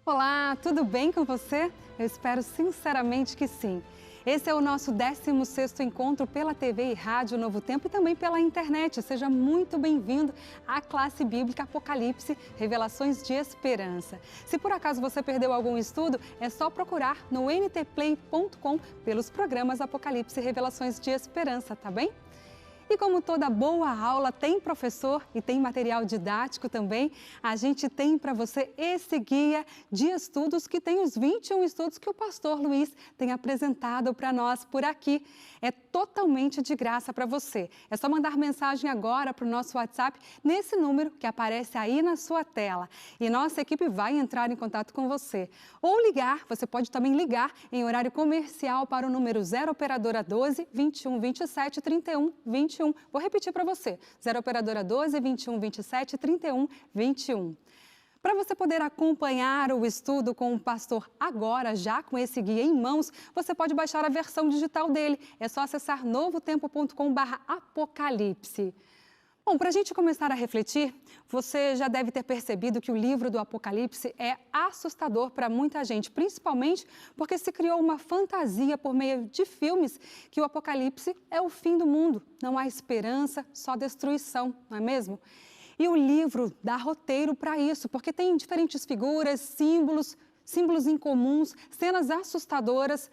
Olá, tudo bem com você? Eu espero sinceramente que sim. Esse é o nosso 16º encontro pela TV e rádio Novo Tempo e também pela internet. Seja muito bem-vindo à classe bíblica Apocalipse, Revelações de Esperança. Se por acaso você perdeu algum estudo, é só procurar no ntplay.com pelos programas Apocalipse e Revelações de Esperança, tá bem? E como toda boa aula tem professor e tem material didático também, a gente tem para você esse guia de estudos que tem os 21 estudos que o pastor Luiz tem apresentado para nós por aqui. É totalmente de graça para você. É só mandar mensagem agora para o nosso WhatsApp nesse número que aparece aí na sua tela. E nossa equipe vai entrar em contato com você. Ou ligar, você pode também ligar em horário comercial para o número 0 operadora 12 21 27 31 21. Vou repetir para você, 0 operadora 12 21 27 31 21. Para você poder acompanhar o estudo com o pastor agora, já com esse guia em mãos, você pode baixar a versão digital dele. É só acessar novotempo.com/apocalipse. Bom, para a gente começar a refletir, você já deve ter percebido que o livro do Apocalipse é assustador para muita gente, principalmente porque se criou uma fantasia por meio de filmes que o Apocalipse é o fim do mundo, não há esperança, só destruição, não é mesmo? E o livro dá roteiro para isso, porque tem diferentes figuras, símbolos incomuns, cenas assustadoras.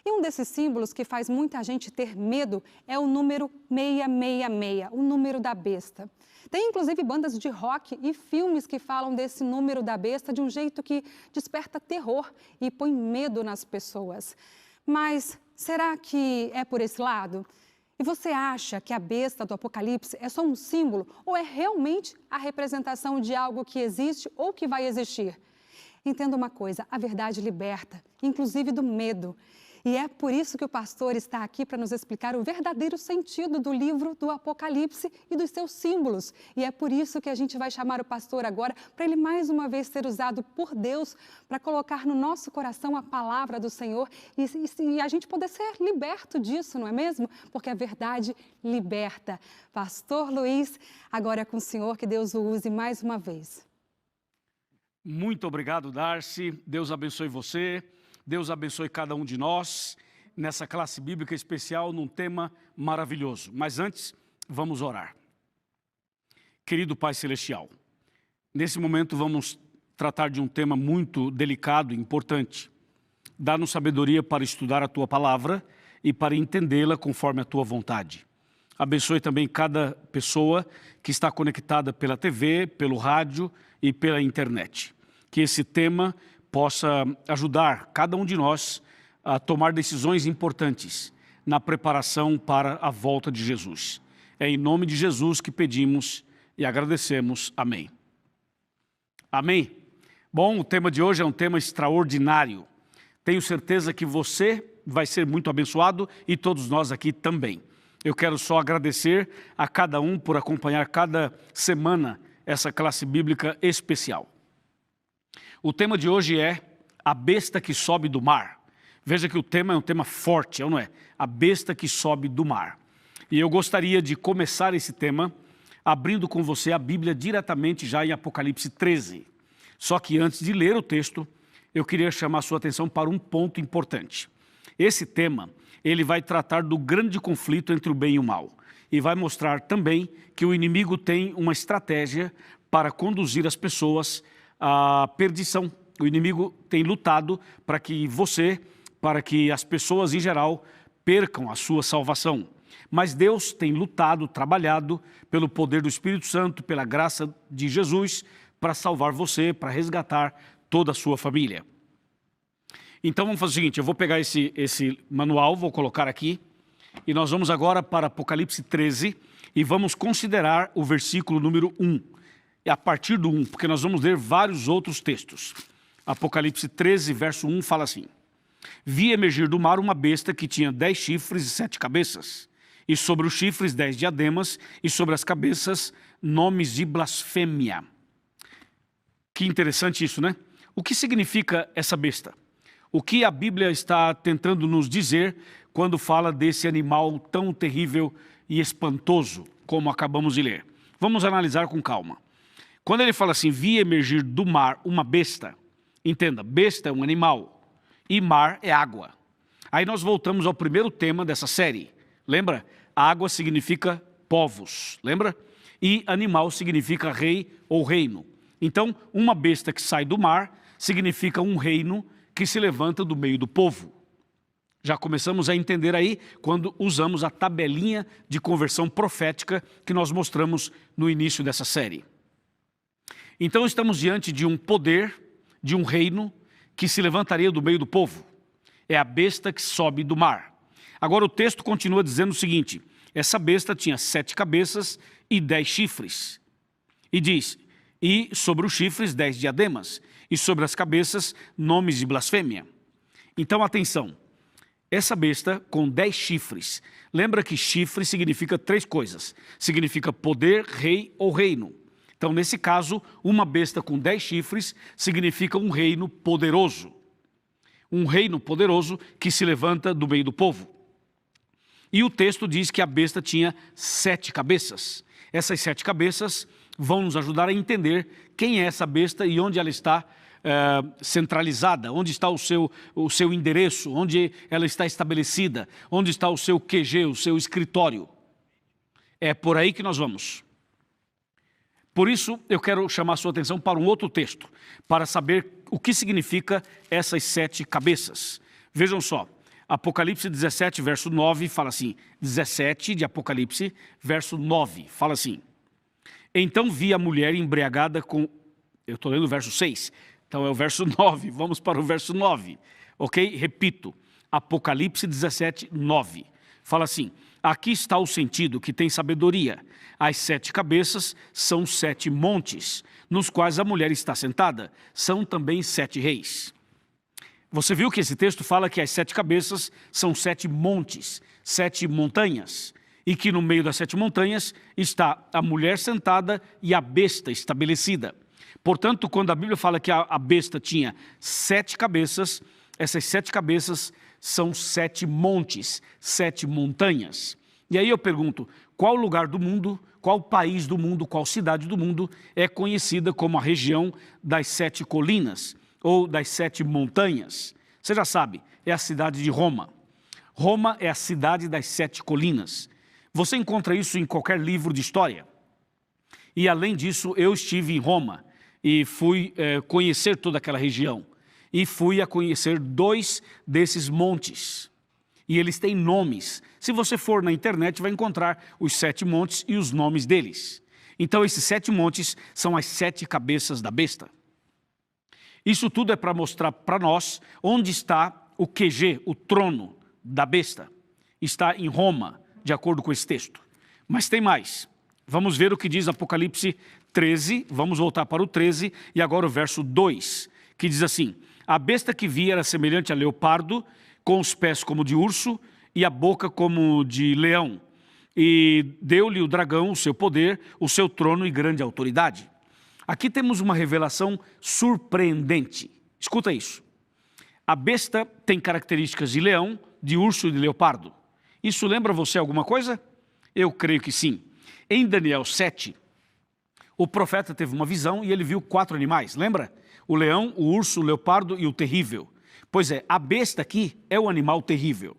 E um desses símbolos que faz muita gente ter medo é o número 666, o número da besta. Tem inclusive bandas de rock e filmes que falam desse número da besta de um jeito que desperta terror e põe medo nas pessoas. Mas será que é por esse lado? E você acha que a besta do Apocalipse é só um símbolo ou é realmente a representação de algo que existe ou que vai existir? Entenda uma coisa, a verdade liberta, inclusive do medo. E é por isso que o pastor está aqui para nos explicar o verdadeiro sentido do livro do Apocalipse e dos seus símbolos. E é por isso que a gente vai chamar o pastor agora para ele mais uma vez ser usado por Deus para colocar no nosso coração a palavra do Senhor e a gente poder ser liberto disso, não é mesmo? Porque a verdade liberta. Pastor Luiz, agora é com o Senhor, que Deus o use mais uma vez. Muito obrigado, Darcy. Deus abençoe você. Deus abençoe cada um de nós nessa classe bíblica especial, num tema maravilhoso. Mas antes, vamos orar. Querido Pai Celestial, nesse momento vamos tratar de um tema muito delicado e importante. Dá-nos sabedoria para estudar a Tua palavra e para entendê-la conforme a Tua vontade. Abençoe também cada pessoa que está conectada pela TV, pelo rádio e pela internet. Que esse tema possa ajudar cada um de nós a tomar decisões importantes na preparação para a volta de Jesus. É em nome de Jesus que pedimos e agradecemos. Amém. Amém. Bom, o tema de hoje é um tema extraordinário. Tenho certeza que você vai ser muito abençoado e todos nós aqui também. Eu quero só agradecer a cada um por acompanhar cada semana essa classe bíblica especial. O tema de hoje é a besta que sobe do mar. Veja que o tema é um tema forte, não é? A besta que sobe do mar. E eu gostaria de começar esse tema abrindo com você a Bíblia diretamente já em Apocalipse 13. Só que antes de ler o texto, eu queria chamar a sua atenção para um ponto importante. Esse tema, ele vai tratar do grande conflito entre o bem e o mal. E vai mostrar também que o inimigo tem uma estratégia para conduzir as pessoas à perdição. O inimigo tem lutado para que as pessoas em geral percam a sua salvação. Mas Deus tem lutado, trabalhado pelo poder do Espírito Santo, pela graça de Jesus, para salvar você, para resgatar toda a sua família. Então vamos fazer o seguinte, eu vou pegar esse manual, vou colocar aqui, e nós vamos agora para Apocalipse 13 e vamos considerar o versículo número 1. A partir do 1, porque nós vamos ler vários outros textos. Apocalipse 13, verso 1 fala assim: Vi emergir do mar uma besta que tinha 10 chifres e 7 cabeças, e sobre os chifres 10 diademas, e sobre as cabeças nomes de blasfêmia. Que interessante isso, né? O que significa essa besta? O que a Bíblia está tentando nos dizer quando fala desse animal tão terrível e espantoso, como acabamos de ler? Vamos analisar com calma. Quando ele fala assim, vi emergir do mar uma besta, Entenda, besta é um animal e mar é água. Aí nós voltamos ao primeiro tema dessa série. Lembra? Água significa povos, lembra? E animal significa rei ou reino. Então, uma besta que sai do mar significa um reino que se levanta do meio do povo. Já começamos a entender aí quando usamos a tabelinha de conversão profética que nós mostramos no início dessa série. Então estamos diante de um poder, de um reino que se levantaria do meio do povo. É a besta que sobe do mar. Agora o texto continua dizendo o seguinte: essa besta tinha 7 cabeças e 10 chifres. E diz, e sobre os chifres 10 diademas, e sobre as cabeças nomes de blasfêmia. Então atenção, essa besta com 10 chifres, lembra que chifre significa 3 coisas, significa poder, rei ou reino. Então nesse caso, uma besta com 10 chifres significa um reino poderoso. Um reino poderoso que se levanta do meio do povo. E o texto diz que a besta tinha 7 cabeças. Essas 7 cabeças vão nos ajudar a entender quem é essa besta e onde ela está centralizada, onde está o seu endereço, onde ela está estabelecida, onde está o seu QG, o seu escritório. É por aí que nós vamos. Por isso, eu quero chamar a sua atenção para um outro texto, para saber o que significa essas 7 cabeças. Vejam só, Apocalipse 17, verso 9, fala assim, 17 de Apocalipse, verso 9, fala assim, então vi a mulher embriagada com, eu estou lendo o verso 6, então é o verso 9, vamos para o verso 9, ok? Repito, Apocalipse 17, 9, fala assim, aqui está o sentido que tem sabedoria. As 7 cabeças são 7 montes, nos quais a mulher está sentada. São também 7 reis. Você viu que esse texto fala que as 7 cabeças são 7 montes, 7 montanhas. E que no meio das 7 montanhas está a mulher sentada e a besta estabelecida. Portanto, quando a Bíblia fala que a besta tinha 7 cabeças, essas 7 cabeças são 7 montes, 7 montanhas. E aí eu pergunto, qual lugar do mundo, qual país do mundo, qual cidade do mundo é conhecida como a região das 7 colinas ou das 7 montanhas? Você já sabe, é a cidade de Roma. Roma é a cidade das 7 colinas. Você encontra isso em qualquer livro de história. E além disso, eu estive em Roma e fui conhecer toda aquela região. E fui a conhecer 2 desses montes. E eles têm nomes. Se você for na internet, vai encontrar os 7 montes e os nomes deles. Então, esses 7 montes são as 7 cabeças da besta. Isso tudo é para mostrar para nós onde está o QG, o trono da besta. Está em Roma, de acordo com esse texto. Mas tem mais. Vamos ver o que diz Apocalipse 13, vamos voltar para o 13 e agora o verso 2, que diz assim, a besta que vi era semelhante a leopardo, com os pés como de urso e a boca como de leão. E deu-lhe o dragão o seu poder, o seu trono e grande autoridade. Aqui temos uma revelação surpreendente. Escuta isso. A besta tem características de leão, de urso e de leopardo. Isso lembra você alguma coisa? Eu creio que sim. Em Daniel 7, o profeta teve uma visão e ele viu 4 animais, lembra? O leão, o urso, o leopardo e o terrível. Pois é, a besta aqui é o animal terrível.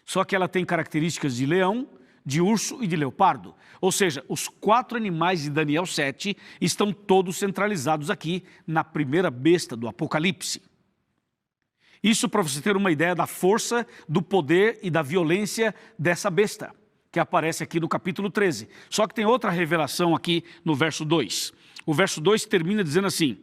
Só que ela tem características de leão, de urso e de leopardo. Ou seja, os 4 animais de Daniel 7 estão todos centralizados aqui na primeira besta do Apocalipse. Isso para você ter uma ideia da força, do poder e da violência dessa besta, que aparece aqui no capítulo 13. Só que tem outra revelação aqui no verso 2. O verso 2 termina dizendo assim,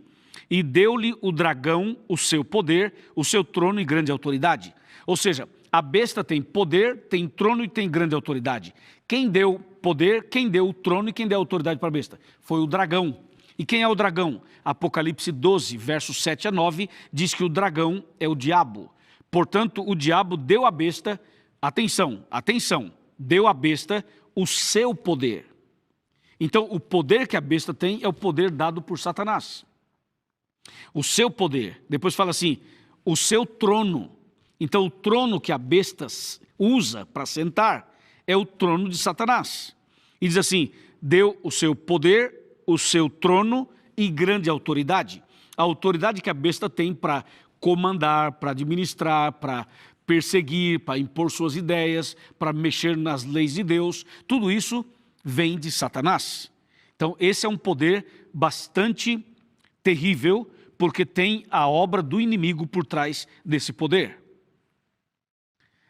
e deu-lhe o dragão o seu poder, o seu trono e grande autoridade. Ou seja, a besta tem poder, tem trono e tem grande autoridade. Quem deu poder, quem deu o trono e quem deu autoridade para a besta? Foi o dragão. E quem é o dragão? Apocalipse 12, versos 7 a 9, diz que o dragão é o diabo. Portanto, o diabo deu à besta, atenção, atenção, deu à besta o seu poder. Então, o poder que a besta tem é o poder dado por Satanás. O seu poder. Depois fala assim, o seu trono. Então, o trono que a besta usa para sentar é o trono de Satanás. E diz assim, deu o seu poder, o seu trono e grande autoridade. a autoridade que a besta tem para comandar, para administrar, para perseguir, para impor suas ideias, para mexer nas leis de Deus, tudo isso vem de Satanás. Então, esse é um poder bastante terrível, porque tem a obra do inimigo por trás desse poder.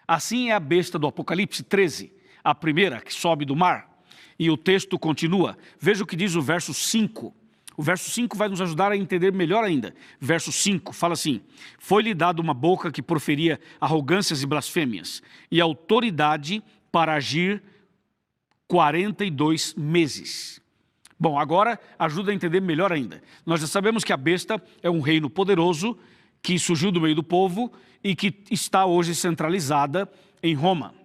Assim é a besta do Apocalipse 13, a primeira que sobe do mar. E o texto continua. Veja o que diz o verso 5. O verso 5 vai nos ajudar a entender melhor ainda. Verso 5 fala assim: foi-lhe dado uma boca que proferia arrogâncias e blasfêmias, e autoridade para agir 42 meses. Bom, agora ajuda a entender melhor ainda. Nós já sabemos que a besta é um reino poderoso que surgiu do meio do povo e que está hoje centralizada em Roma.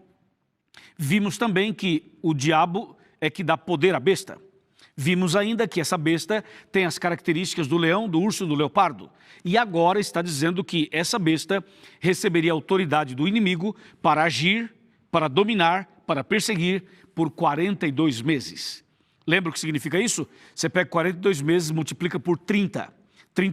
Vimos também que o diabo é que dá poder à besta. Vimos ainda que essa besta tem as características do leão, do urso e do leopardo. E agora está dizendo que essa besta receberia a autoridade do inimigo para agir, para dominar, para perseguir por 42 meses. Lembra o que significa isso? Você pega 42 meses, multiplica por 30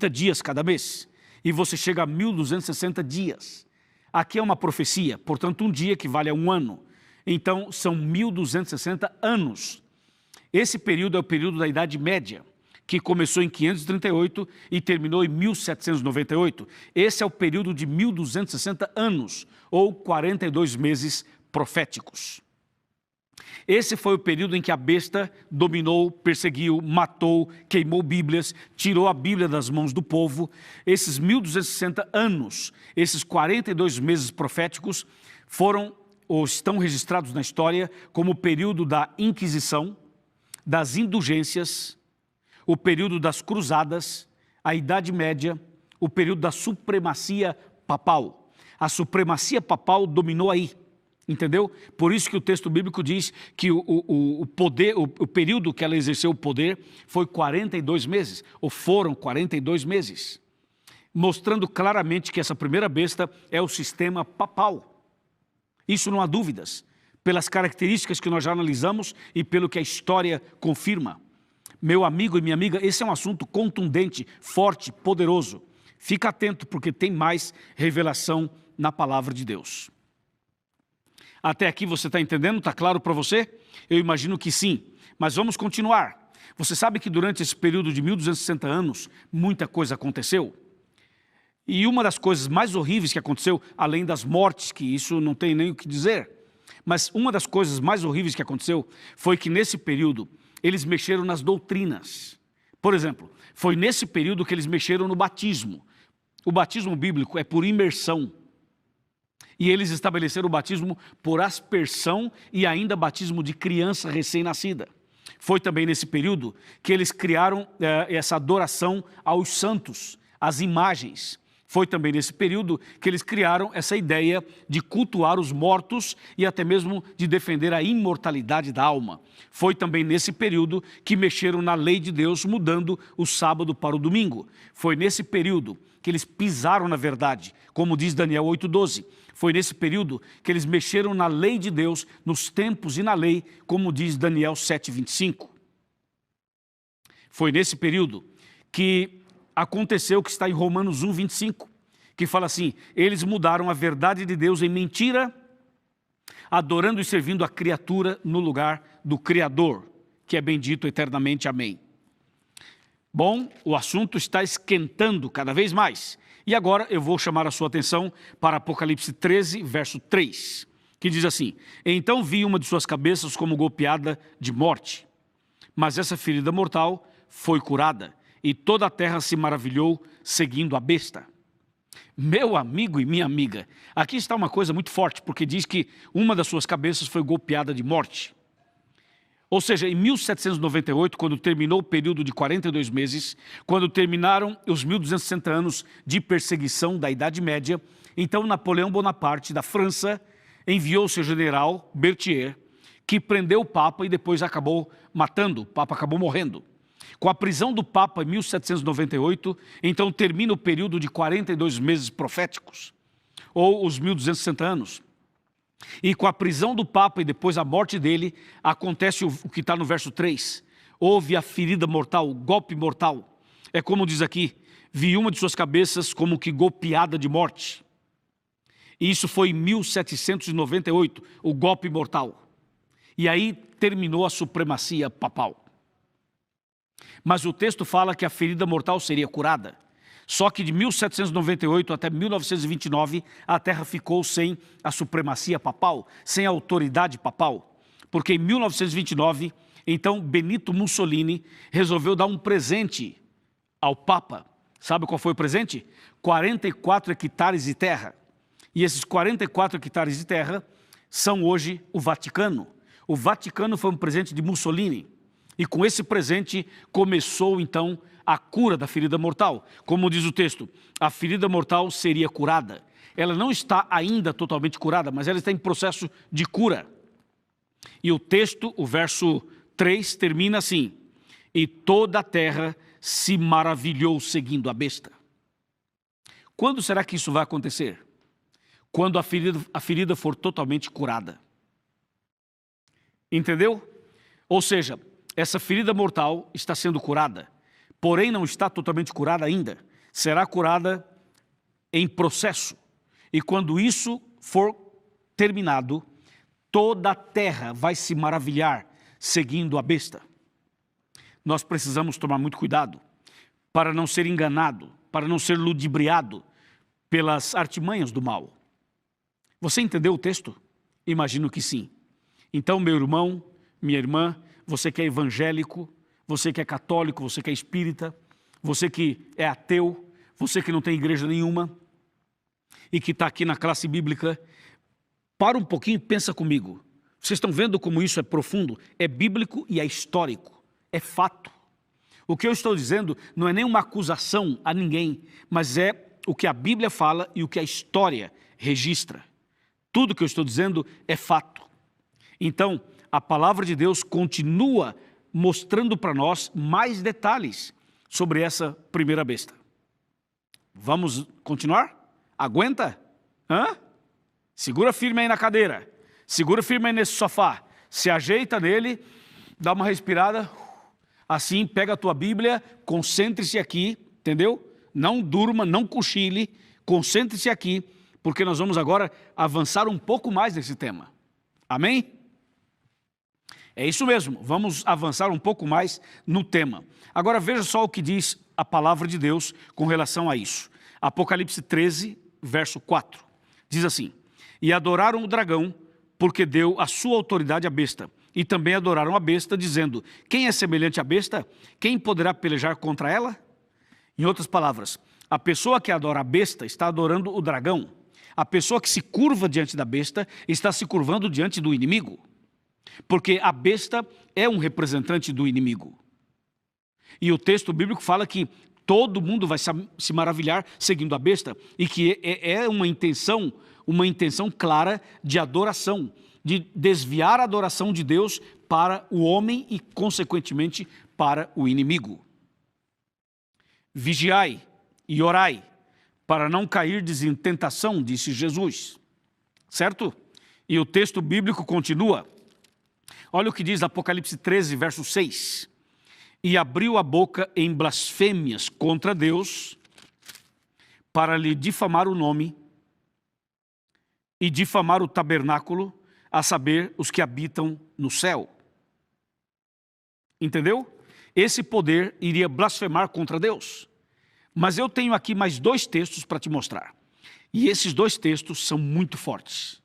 dias cada mês, e você chega a 1.260 dias. Aqui é uma profecia, portanto um dia equivale a um ano. Então são 1.260 anos. Esse período é o período da Idade Média, que começou em 538 e terminou em 1798. Esse é o período de 1.260 anos, ou 42 meses proféticos. Esse foi o período em que a besta dominou, perseguiu, matou, queimou Bíblias, tirou a Bíblia das mãos do povo. Esses 1.260 anos, esses 42 meses proféticos foram ou estão registrados na história como o período da Inquisição, das indulgências, o período das cruzadas, a Idade Média, o período da supremacia papal. A supremacia papal dominou aí, entendeu? Por isso que o texto bíblico diz que o período que ela exerceu o poder foi 42 meses, ou foram 42 meses, mostrando claramente que essa primeira besta é o sistema papal. Isso não há dúvidas, pelas características que nós já analisamos e pelo que a história confirma. Meu amigo e minha amiga, esse é um assunto contundente, forte, poderoso. Fica atento, porque tem mais revelação na palavra de Deus. Até aqui você está entendendo? Está claro para você? Eu imagino que sim, mas vamos continuar. Você sabe que durante esse período de 1.260 anos, muita coisa aconteceu? E uma das coisas mais horríveis que aconteceu, além das mortes, que isso não tem nem o que dizer, mas uma das coisas mais horríveis que aconteceu foi que nesse período eles mexeram nas doutrinas. Por exemplo, foi nesse período que eles mexeram no batismo. O batismo bíblico é por imersão. E eles estabeleceram o batismo por aspersão e ainda batismo de criança recém-nascida. Foi também nesse período que eles criaram essa adoração aos santos, às imagens. Foi também nesse período que eles criaram essa ideia de cultuar os mortos e até mesmo de defender a imortalidade da alma. Foi também nesse período que mexeram na lei de Deus, mudando o sábado para o domingo. Foi nesse período que eles pisaram na verdade, como diz Daniel 8:12. Foi nesse período que eles mexeram na lei de Deus, nos tempos e na lei, como diz Daniel 7:25. Foi nesse período que aconteceu o que está em Romanos 1:25, que fala assim: eles mudaram a verdade de Deus em mentira, adorando e servindo a criatura no lugar do Criador, que é bendito eternamente. Amém. Bom, o assunto está esquentando cada vez mais. E agora eu vou chamar a sua atenção para Apocalipse 13, verso 3, que diz assim: então vi uma de suas cabeças como golpeada de morte, mas essa ferida mortal foi curada, e toda a terra se maravilhou seguindo a besta. Meu amigo e minha amiga, aqui está uma coisa muito forte, porque diz que uma das suas cabeças foi golpeada de morte. Ou seja, em 1798, quando terminou o período de 42 meses, quando terminaram os 1.260 anos de perseguição da Idade Média, então Napoleão Bonaparte, da França, enviou seu general, Berthier, que prendeu o Papa e depois acabou matando, o Papa acabou morrendo. Com a prisão do Papa em 1798, então termina o período de 42 meses proféticos, ou os 1.260 anos. E com a prisão do Papa e depois a morte dele, acontece o que está no verso 3. Houve a ferida mortal, o golpe mortal. É como diz aqui, vi uma de suas cabeças como que golpeada de morte. E isso foi em 1798, o golpe mortal. E aí terminou a supremacia papal. Mas o texto fala que a ferida mortal seria curada. Só que de 1798 até 1929, a Terra ficou sem a supremacia papal, sem a autoridade papal. Porque em 1929, então, Benito Mussolini resolveu dar um presente ao Papa. Sabe qual foi o presente? 44 hectares de terra. E esses 44 hectares de terra são hoje o Vaticano. O Vaticano foi um presente de Mussolini. E com esse presente começou, então, a cura da ferida mortal. Como diz o texto, a ferida mortal seria curada. Ela não está ainda totalmente curada, mas ela está em processo de cura. E o texto, o verso 3, termina assim: e toda a terra se maravilhou seguindo a besta. Quando será que isso vai acontecer? Quando a ferida for totalmente curada. Entendeu? Ou seja, essa ferida mortal está sendo curada, porém não está totalmente curada ainda. Será curada em processo. E quando isso for terminado, toda a terra vai se maravilhar seguindo a besta. Nós precisamos tomar muito cuidado para não ser enganado, para não ser ludibriado pelas artimanhas do mal. Você entendeu o texto? Imagino que sim. Então, meu irmão, minha irmã, você que é evangélico, você que é católico, você que é espírita, você que é ateu, você que não tem igreja nenhuma e que está aqui na classe bíblica, para um pouquinho e pensa comigo. Vocês estão vendo como isso é profundo? É bíblico e é histórico, é fato. O que eu estou dizendo não é nenhuma acusação a ninguém, mas é o que a Bíblia fala e o que a história registra. Tudo que eu estou dizendo é fato. Então, a palavra de Deus continua mostrando para nós mais detalhes sobre essa primeira besta. Vamos continuar? Aguenta? Hã? Segura firme aí na cadeira. Segura firme aí nesse sofá. Se ajeita nele, dá uma respirada. Assim, pega a tua Bíblia, concentre-se aqui, entendeu? Não durma, não cochile, concentre-se aqui, porque nós vamos agora avançar um pouco mais nesse tema. Amém? É isso mesmo, vamos avançar um pouco mais no tema. Agora veja só o que diz a palavra de Deus com relação a isso. Apocalipse 13, verso 4, diz assim: e adoraram o dragão, porque deu a sua autoridade à besta. E também adoraram a besta, dizendo: quem é semelhante à besta? Quem poderá pelejar contra ela? Em outras palavras, a pessoa que adora a besta está adorando o dragão. A pessoa que se curva diante da besta está se curvando diante do inimigo. Porque a besta é um representante do inimigo. E o texto bíblico fala que todo mundo vai se maravilhar seguindo a besta, e que é uma intenção clara de adoração, de desviar a adoração de Deus para o homem e, consequentemente, para o inimigo. Vigiai e orai, para não cairdes em tentação, disse Jesus. Certo? E o texto bíblico continua. Olha o que diz Apocalipse 13, verso 6. E abriu a boca em blasfêmias contra Deus, para lhe difamar o nome e difamar o tabernáculo, a saber, os que habitam no céu. Entendeu? Esse poder iria blasfemar contra Deus. Mas eu tenho aqui mais 2 textos para te mostrar. E esses 2 textos são muito fortes.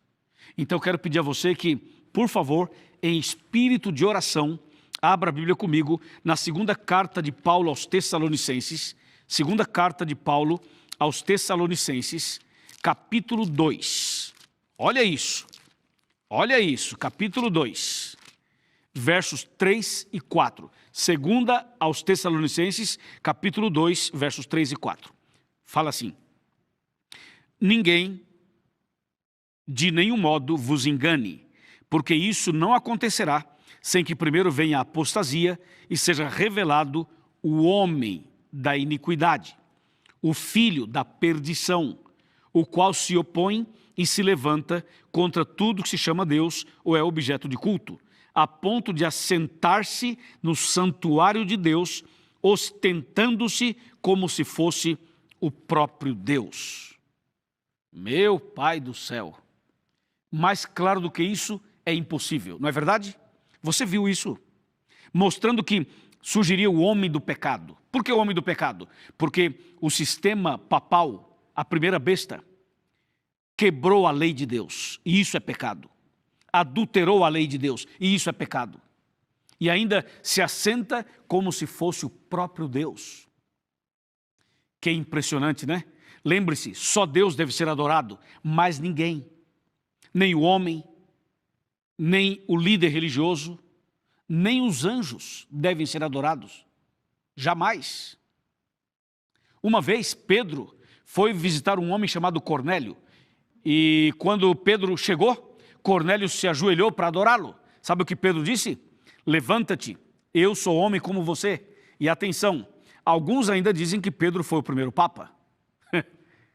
Então eu quero pedir a você que, por favor, em espírito de oração, abra a Bíblia comigo na segunda carta de Paulo aos Tessalonicenses, segunda carta de Paulo aos Tessalonicenses, capítulo 2. Olha isso, capítulo 2, versos 3 e 4. Segunda aos Tessalonicenses, capítulo 2, versos 3 e 4. Fala assim: ninguém de nenhum modo vos engane, porque isso não acontecerá sem que primeiro venha a apostasia e seja revelado o homem da iniquidade, o filho da perdição, o qual se opõe e se levanta contra tudo que se chama Deus ou é objeto de culto, a ponto de assentar-se no santuário de Deus, ostentando-se como se fosse o próprio Deus. Meu Pai do céu! Mais claro do que isso é impossível, não é verdade? Você viu isso? Mostrando que surgiria o homem do pecado. Por que o homem do pecado? Porque o sistema papal, a primeira besta, quebrou a lei de Deus, e isso é pecado. Adulterou a lei de Deus, e isso é pecado. E ainda se assenta como se fosse o próprio Deus. Que impressionante, né? Lembre-se, só Deus deve ser adorado, mais ninguém. Nem o homem, nem o líder religioso, nem os anjos devem ser adorados. Jamais. Uma vez, Pedro foi visitar um homem chamado Cornélio. E quando Pedro chegou, Cornélio se ajoelhou para adorá-lo. Sabe o que Pedro disse? Levanta-te, eu sou homem como você. E atenção, alguns ainda dizem que Pedro foi o primeiro papa.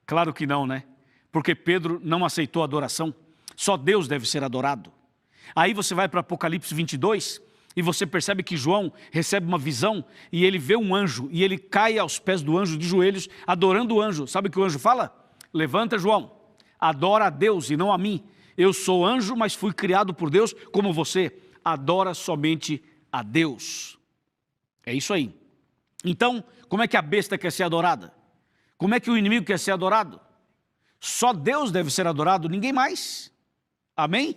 Claro que não, né? Porque Pedro não aceitou a adoração. Só Deus deve ser adorado. Aí você vai para Apocalipse 22 e você percebe que João recebe uma visão e ele vê um anjo e ele cai aos pés do anjo de joelhos adorando o anjo. Sabe o que o anjo fala? Levanta, João, adora a Deus e não a mim. Eu sou anjo, mas fui criado por Deus como você. Adora somente a Deus. É isso aí. Então, como é que a besta quer ser adorada? Como é que o inimigo quer ser adorado? Só Deus deve ser adorado, ninguém mais. Amém?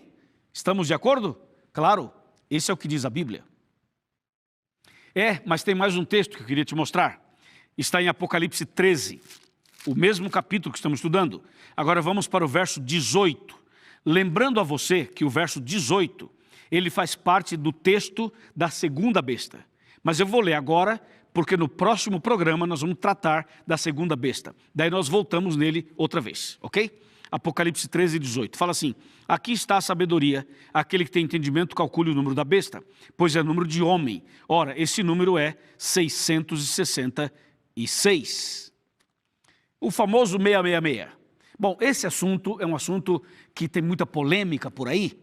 Estamos de acordo? Claro, esse é o que diz a Bíblia. Mas tem mais um texto que eu queria te mostrar. Está em Apocalipse 13, o mesmo capítulo que estamos estudando. Agora vamos para o verso 18. Lembrando a você que o verso 18, ele faz parte do texto da segunda besta. Mas eu vou ler agora, porque no próximo programa nós vamos tratar da segunda besta. Daí nós voltamos nele outra vez, ok? Apocalipse 13, 18. Fala assim: aqui está a sabedoria, aquele que tem entendimento calcule o número da besta, pois é número de homem. Ora, esse número é 666. O famoso 666. Bom, esse assunto é um assunto que tem muita polêmica por aí,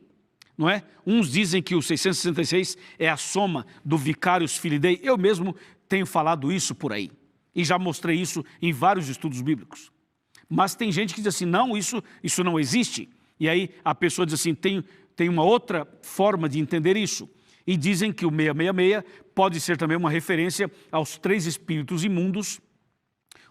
não é? Uns dizem que o 666 é a soma do Vicarius Filii Dei. Eu mesmo tenho falado isso por aí, e já mostrei isso em vários estudos bíblicos. Mas tem gente que diz assim, não, isso não existe. E aí a pessoa diz assim, tem uma outra forma de entender isso. E dizem que o 666 pode ser também uma referência aos 3 espíritos imundos,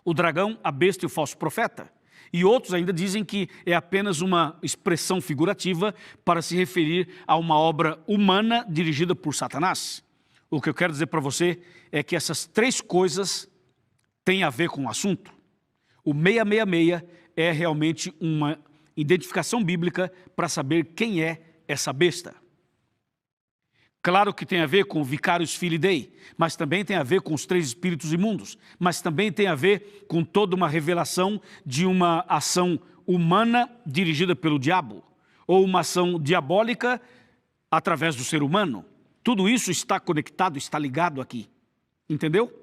o dragão, a besta e o falso profeta. E outros ainda dizem que é apenas uma expressão figurativa para se referir a uma obra humana dirigida por Satanás. O que eu quero dizer para você é que essas 3 coisas têm a ver com o assunto. O 666 é realmente uma identificação bíblica para saber quem é essa besta. Claro que tem a ver com o Vicarius Filii Dei, mas também tem a ver com os 3 espíritos imundos, mas também tem a ver com toda uma revelação de uma ação humana dirigida pelo diabo, ou uma ação diabólica através do ser humano. Tudo isso está conectado, está ligado aqui. Entendeu?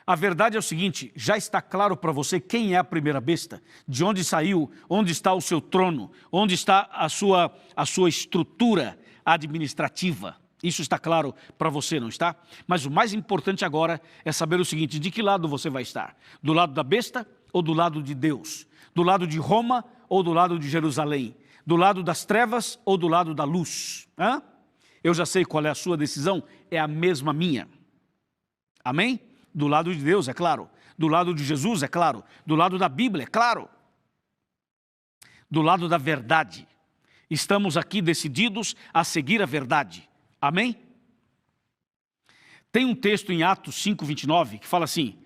A verdade é o seguinte, já está claro para você quem é a primeira besta, de onde saiu, onde está o seu trono, onde está a sua estrutura administrativa. Isso está claro para você, não está? Mas o mais importante agora é saber o seguinte, de que lado você vai estar? Do lado da besta ou do lado de Deus? Do lado de Roma ou do lado de Jerusalém? Do lado das trevas ou do lado da luz? Eu já sei qual é a sua decisão, é a mesma minha. Amém? Do lado de Deus, é claro. Do lado de Jesus, é claro. Do lado da Bíblia, é claro. Do lado da verdade. Estamos aqui decididos a seguir a verdade. Amém? Tem um texto em Atos 5:29 que fala assim: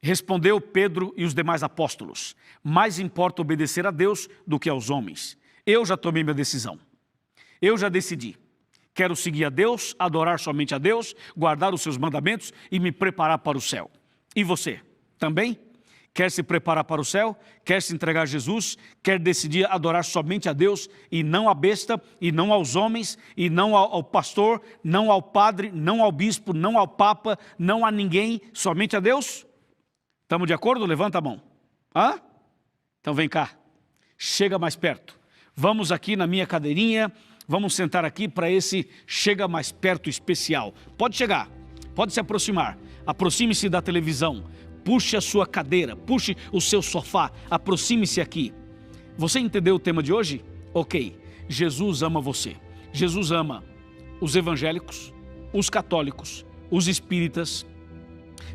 respondeu Pedro e os demais apóstolos, mais importa obedecer a Deus do que aos homens. Eu já tomei minha decisão. Eu já decidi. Quero seguir a Deus, adorar somente a Deus, guardar os seus mandamentos e me preparar para o céu. E você? Também? Quer se preparar para o céu? Quer se entregar a Jesus? Quer decidir adorar somente a Deus e não a besta, e não aos homens, e não ao pastor, não ao padre, não ao bispo, não ao papa, não a ninguém, somente a Deus? Estamos de acordo? Levanta a mão. Então vem cá, chega mais perto. Vamos aqui na minha cadeirinha. Vamos sentar aqui para esse chega mais perto especial. Pode chegar. Pode se aproximar. Aproxime-se da televisão. Puxe a sua cadeira, puxe o seu sofá, aproxime-se aqui. Você entendeu o tema de hoje? Ok. Jesus ama você. Jesus ama os evangélicos, os católicos, os espíritas,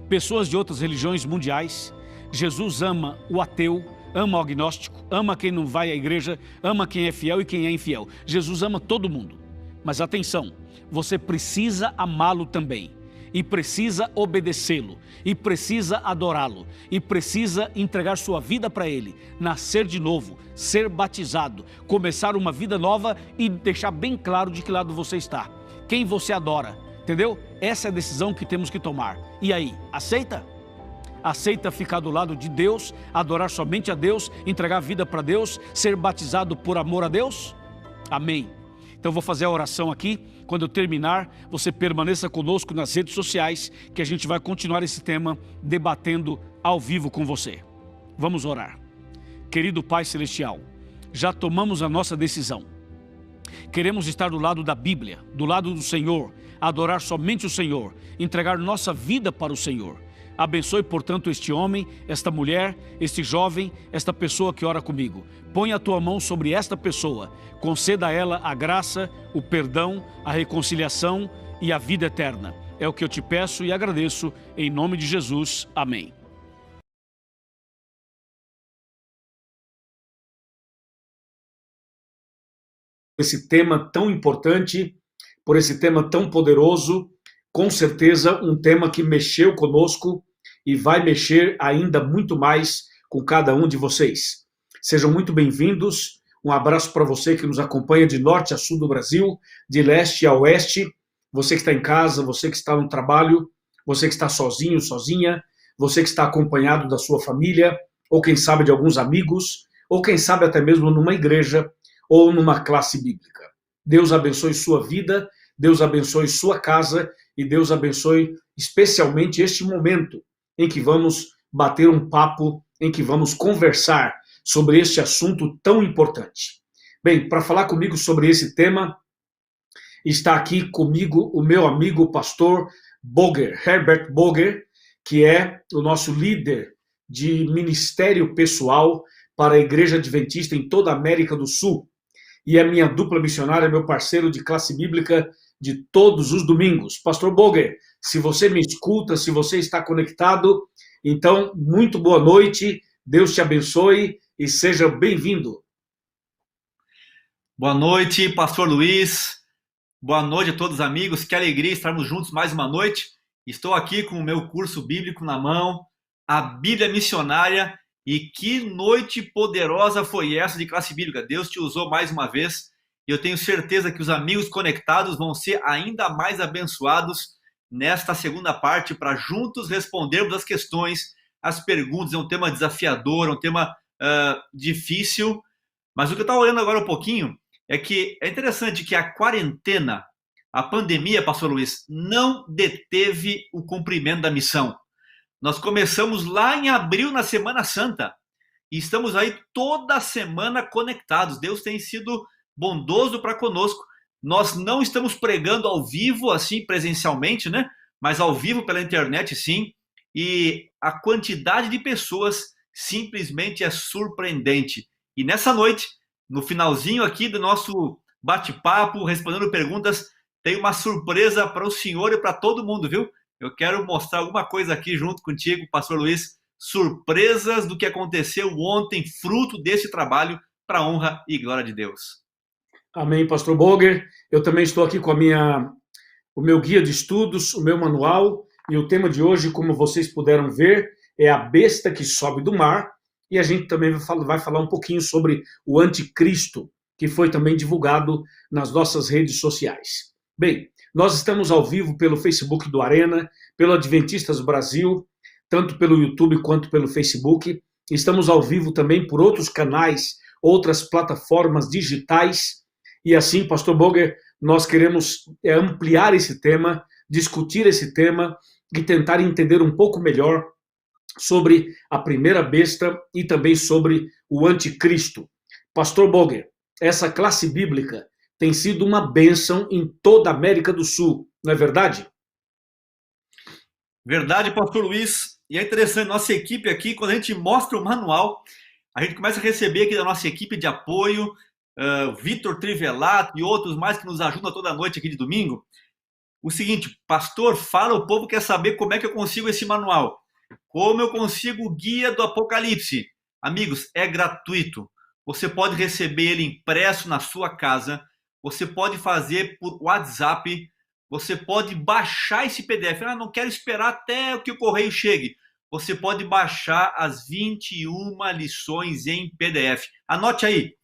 pessoas de outras religiões mundiais. Jesus ama o ateu, ama o agnóstico, ama quem não vai à igreja, ama quem é fiel e quem é infiel. Jesus ama todo mundo. Mas atenção, você precisa amá-lo também. E precisa obedecê-lo, e precisa adorá-lo, e precisa entregar sua vida para Ele, nascer de novo, ser batizado, começar uma vida nova e deixar bem claro de que lado você está, quem você adora, entendeu? Essa é a decisão que temos que tomar. E aí, aceita? Aceita ficar do lado de Deus, adorar somente a Deus, entregar a vida para Deus, ser batizado por amor a Deus? Amém. Então vou fazer a oração aqui. Quando eu terminar, você permaneça conosco nas redes sociais, que a gente vai continuar esse tema debatendo ao vivo com você. Vamos orar. Querido Pai Celestial, já tomamos a nossa decisão. Queremos estar do lado da Bíblia, do lado do Senhor, adorar somente o Senhor, entregar nossa vida para o Senhor. Abençoe, portanto, este homem, esta mulher, este jovem, esta pessoa que ora comigo. Põe a tua mão sobre esta pessoa, conceda a ela a graça, o perdão, a reconciliação e a vida eterna. É o que eu te peço e agradeço, em nome de Jesus. Amém. Esse tema tão importante, por esse tema tão poderoso, com certeza um tema que mexeu conosco e vai mexer ainda muito mais com cada um de vocês. Sejam muito bem-vindos, um abraço para você que nos acompanha de norte a sul do Brasil, de leste a oeste, você que está em casa, você que está no trabalho, você que está sozinho, sozinha, você que está acompanhado da sua família, ou quem sabe de alguns amigos, ou quem sabe até mesmo numa igreja ou numa classe bíblica. Deus abençoe sua vida, Deus abençoe sua casa e Deus abençoe especialmente este momento em que vamos bater um papo, em que vamos conversar sobre este assunto tão importante. Bem, para falar comigo sobre esse tema, está aqui comigo o meu amigo o pastor Boger, Herbert Boger, que é o nosso líder de ministério pessoal para a Igreja Adventista em toda a América do Sul. E é minha dupla missionária, meu parceiro de classe bíblica de todos os domingos. Pastor Boger, se você me escuta, se você está conectado, então, muito boa noite, Deus te abençoe e seja bem-vindo. Boa noite, pastor Luiz. Boa noite a todos os amigos. Que alegria estarmos juntos mais uma noite. Estou aqui com o meu curso bíblico na mão, a Bíblia Missionária. E que noite poderosa foi essa de classe bíblica. Deus te usou mais uma vez. E eu tenho certeza que os amigos conectados vão ser ainda mais abençoados nesta segunda parte para juntos respondermos as questões, as perguntas. É um tema desafiador, é um tema difícil. Mas o que eu estava olhando agora um pouquinho é que é interessante que a quarentena, a pandemia, pastor Luiz, não deteve o cumprimento da missão. Nós começamos lá em abril, na Semana Santa, e estamos aí toda semana conectados. Deus tem sido bondoso para conosco. Nós não estamos pregando ao vivo, assim, presencialmente, né? Mas ao vivo pela internet, sim. E a quantidade de pessoas simplesmente é surpreendente. E nessa noite, no finalzinho aqui do nosso bate-papo, respondendo perguntas, tem uma surpresa para o senhor e para todo mundo, viu? Eu quero mostrar alguma coisa aqui junto contigo, pastor Luiz, surpresas do que aconteceu ontem, fruto desse trabalho, para a honra e glória de Deus. Amém, pastor Boger. Eu também estou aqui com o meu guia de estudos, o meu manual, e o tema de hoje, como vocês puderam ver, é a besta que sobe do mar, e a gente também vai falar um pouquinho sobre o anticristo, que foi também divulgado nas nossas redes sociais. Bem, nós estamos ao vivo pelo Facebook do Arena, pelo Adventistas Brasil, tanto pelo YouTube quanto pelo Facebook. Estamos ao vivo também por outros canais, outras plataformas digitais. E assim, pastor Boger, nós queremos ampliar esse tema, discutir esse tema e tentar entender um pouco melhor sobre a primeira besta e também sobre o anticristo. Pastor Boger, essa classe bíblica tem sido uma bênção em toda a América do Sul, não é verdade? Verdade, pastor Luiz. E é interessante, nossa equipe aqui, quando a gente mostra o manual, a gente começa a receber aqui da nossa equipe de apoio, Vitor Trivelato e outros mais que nos ajudam toda noite aqui de domingo. O seguinte, pastor, fala, o povo quer saber como é que eu consigo esse manual. Como eu consigo o guia do Apocalipse? Amigos, é gratuito. Você pode receber ele impresso na sua casa, você pode fazer por WhatsApp, você pode baixar esse PDF. Ah, não quero esperar até que o correio chegue. Você pode baixar as 21 lições em PDF. Anote aí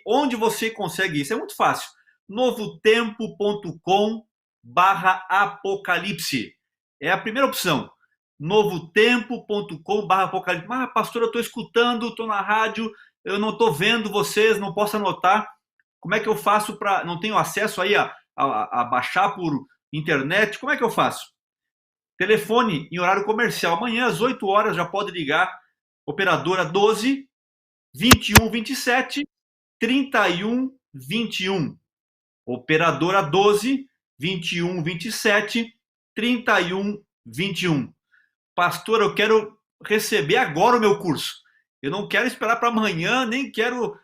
onde você consegue isso. É muito fácil. novotempo.com/apocalipse. É a primeira opção. novotempo.com/apocalipse. Ah, pastor, eu estou escutando, estou na rádio, eu não estou vendo vocês, não posso anotar. Como é que eu faço para... Não tenho acesso aí a baixar por internet? Como é que eu faço? Telefone em horário comercial. Amanhã, às 8 horas, já pode ligar. Operadora 12 21 27 31 21. Operadora 12 21 27 31 21. Pastor, eu quero receber agora o meu curso. Eu não quero esperar para amanhã, nem quero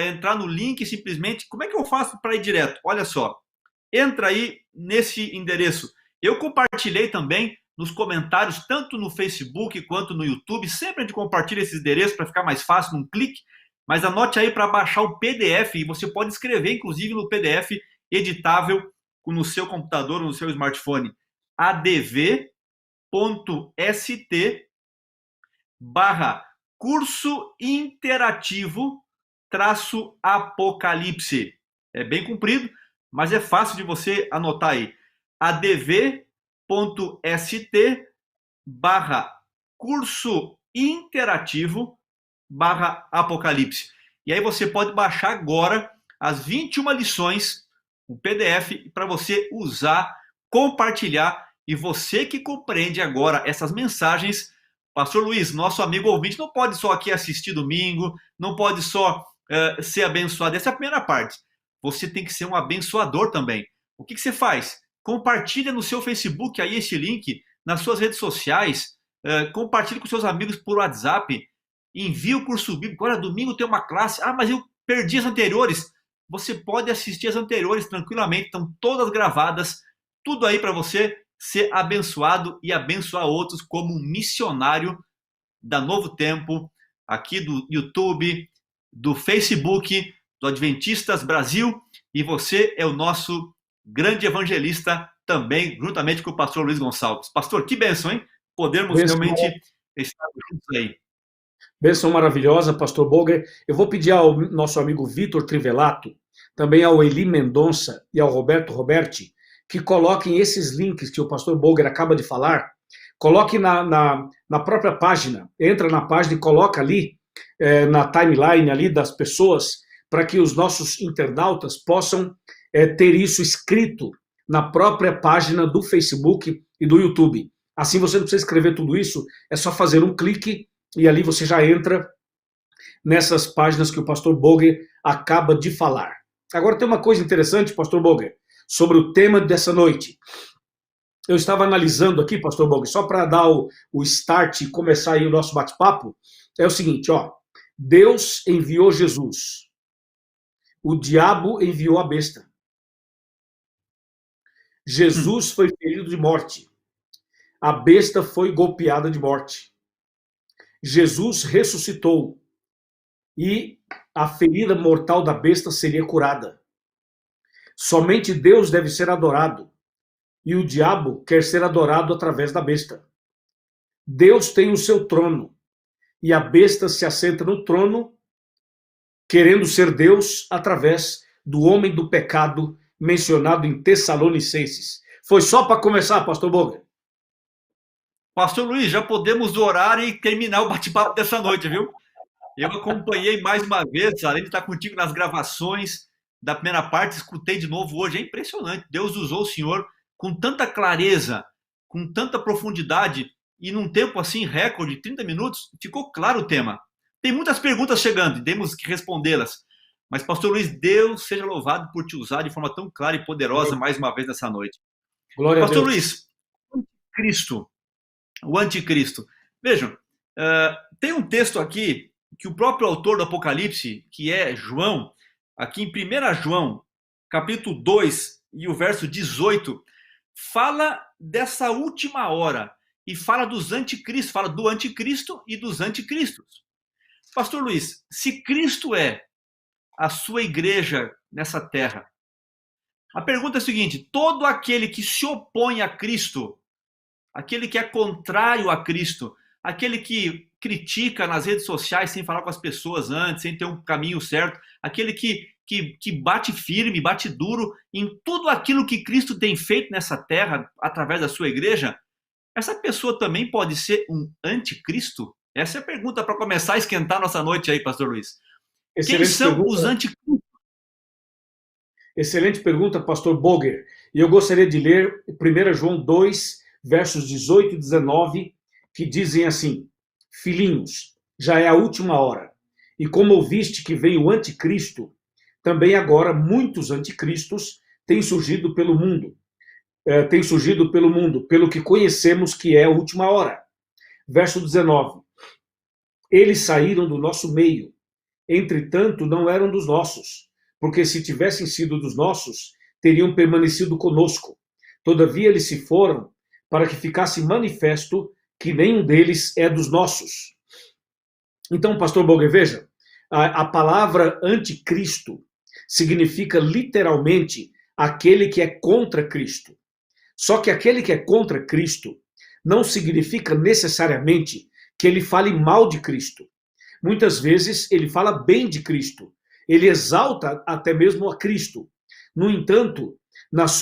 entrar no link simplesmente. Como é que eu faço para ir direto? Olha só, entra aí nesse endereço. Eu compartilhei também nos comentários, tanto no Facebook quanto no YouTube. Sempre a gente compartilha esses endereços para ficar mais fácil num clique. Mas anote aí para baixar o PDF, e você pode escrever, inclusive, no PDF editável no seu computador ou no seu smartphone. adv.st/curso interativo -apocalipse. É bem comprido, mas é fácil de você anotar aí. adv.st/curso interativo -apocalipse. E aí você pode baixar agora as 21 lições, o PDF, para você usar, compartilhar. E você que compreende agora essas mensagens, pastor Luiz, nosso amigo ouvinte, não pode só aqui assistir domingo, não pode só ser abençoado. Essa é a primeira parte. Você tem que ser um abençoador também. O que você faz? Compartilha no seu Facebook aí esse link, nas suas redes sociais, compartilhe com seus amigos por WhatsApp, envia o curso bíblico. Olha, domingo tem uma classe. Ah, mas eu perdi as anteriores. Você pode assistir as anteriores tranquilamente, estão todas gravadas, tudo aí para você ser abençoado e abençoar outros como um missionário da Novo Tempo, aqui do YouTube, do Facebook, do Adventistas Brasil, e você é o nosso grande evangelista também, juntamente com o pastor Luiz Gonçalves. Pastor, que bênção, hein? Podermos realmente estar juntos aí. Bênção maravilhosa, pastor Boger. Eu vou pedir ao nosso amigo Vitor Trivelato, também ao Eli Mendonça e ao Roberto Roberti, que coloquem esses links que o pastor Boger acaba de falar, coloque na própria página, entra na página e coloca ali, na timeline ali das pessoas, para que os nossos internautas possam ter isso escrito na própria página do Facebook e do YouTube. Assim você não precisa escrever tudo isso, é só fazer um clique e ali você já entra nessas páginas que o pastor Boger acaba de falar. Agora tem uma coisa interessante, pastor Boger, sobre o tema dessa noite. Eu estava analisando aqui, pastor Boger, só para dar o start e começar aí o nosso bate-papo, é o seguinte, ó, Deus enviou Jesus, o diabo enviou a besta. Jesus foi ferido de morte, a besta foi golpeada de morte. Jesus ressuscitou e a ferida mortal da besta seria curada. Somente Deus deve ser adorado e o diabo quer ser adorado através da besta. Deus tem o seu trono e a besta se assenta no trono, querendo ser Deus através do homem do pecado mencionado em Tessalonicenses. Foi só para começar, pastor Boger. Pastor Luiz, já podemos orar e terminar o bate-papo dessa noite, viu? Eu acompanhei mais uma vez, além de estar contigo nas gravações da primeira parte, escutei de novo hoje. É impressionante. Deus usou o Senhor com tanta clareza, com tanta profundidade, e num tempo assim, recorde, 30 minutos, ficou claro o tema. Tem muitas perguntas chegando e temos que respondê-las. Mas, pastor Luiz, Deus seja louvado por te usar de forma tão clara e poderosa mais uma vez nessa noite. Glória pastor a Deus. Luiz, anticristo. O anticristo. Vejam, tem um texto aqui que o próprio autor do Apocalipse, que é João, aqui em 1 João, capítulo 2 e o verso 18, fala dessa última hora e fala dos anticristos, fala do anticristo e dos anticristos. Pastor Luiz, se Cristo é a sua igreja nessa terra, a pergunta é a seguinte: todo aquele que se opõe a Cristo, aquele que é contrário a Cristo, aquele que critica nas redes sociais sem falar com as pessoas antes, sem ter um caminho certo, aquele que bate firme, bate duro em tudo aquilo que Cristo tem feito nessa terra através da sua igreja, essa pessoa também pode ser um anticristo? Essa é a pergunta para começar a esquentar nossa noite aí, pastor Luiz. Quem são os anticristos? Excelente pergunta, pastor Boger. E eu gostaria de ler 1 João 2, versos 18 e 19, que dizem assim: Filhinhos, já é a última hora, e como ouviste que veio o anticristo, também agora muitos anticristos têm surgido pelo mundo. Pelo que conhecemos que é a última hora. Verso 19. Eles saíram do nosso meio, entretanto não eram dos nossos, porque se tivessem sido dos nossos, teriam permanecido conosco. Todavia eles se foram, para que ficasse manifesto que nenhum deles é dos nossos. Então, pastor Boger, veja, a palavra anticristo significa literalmente aquele que é contra Cristo. Só que aquele que é contra Cristo não significa necessariamente que ele fale mal de Cristo. Muitas vezes ele fala bem de Cristo. Ele exalta até mesmo a Cristo. No entanto, nos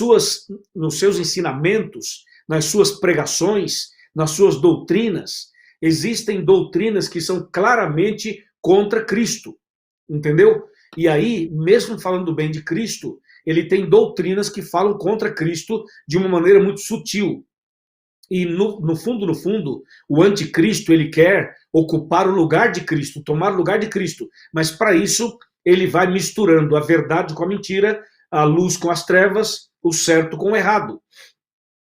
seus ensinamentos, nas suas pregações, nas suas doutrinas, existem doutrinas que são claramente contra Cristo. Entendeu? E aí, mesmo falando bem de Cristo, ele tem doutrinas que falam contra Cristo de uma maneira muito sutil. E no fundo, o anticristo, ele quer ocupar o lugar de Cristo, tomar o lugar de Cristo. Mas para isso, ele vai misturando a verdade com a mentira, a luz com as trevas, o certo com o errado.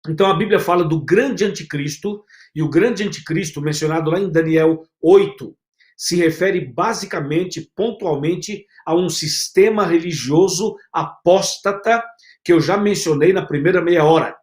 Então a Bíblia fala do grande anticristo, e o grande anticristo, mencionado lá em Daniel 8, se refere basicamente, pontualmente, a um sistema religioso apóstata que eu já mencionei na primeira meia hora.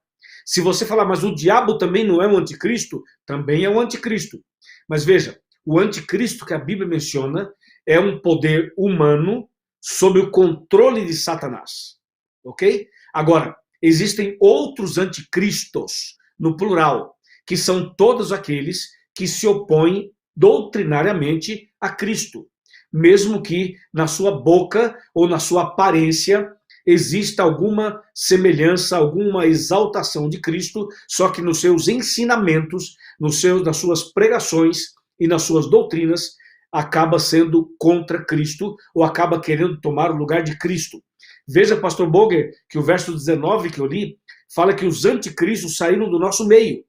Se você falar, mas o diabo também não é um anticristo? Também é um anticristo. Mas veja, o anticristo que a Bíblia menciona é um poder humano sob o controle de Satanás. Ok? Agora, existem outros anticristos, no plural, que são todos aqueles que se opõem doutrinariamente a Cristo, mesmo que na sua boca ou na sua aparência exista alguma semelhança, alguma exaltação de Cristo, só que nos seus ensinamentos, nas suas pregações e nas suas doutrinas, acaba sendo contra Cristo ou acaba querendo tomar o lugar de Cristo. Veja, pastor Boger, que o verso 19 que eu li, fala que os anticristos saíram do nosso meio,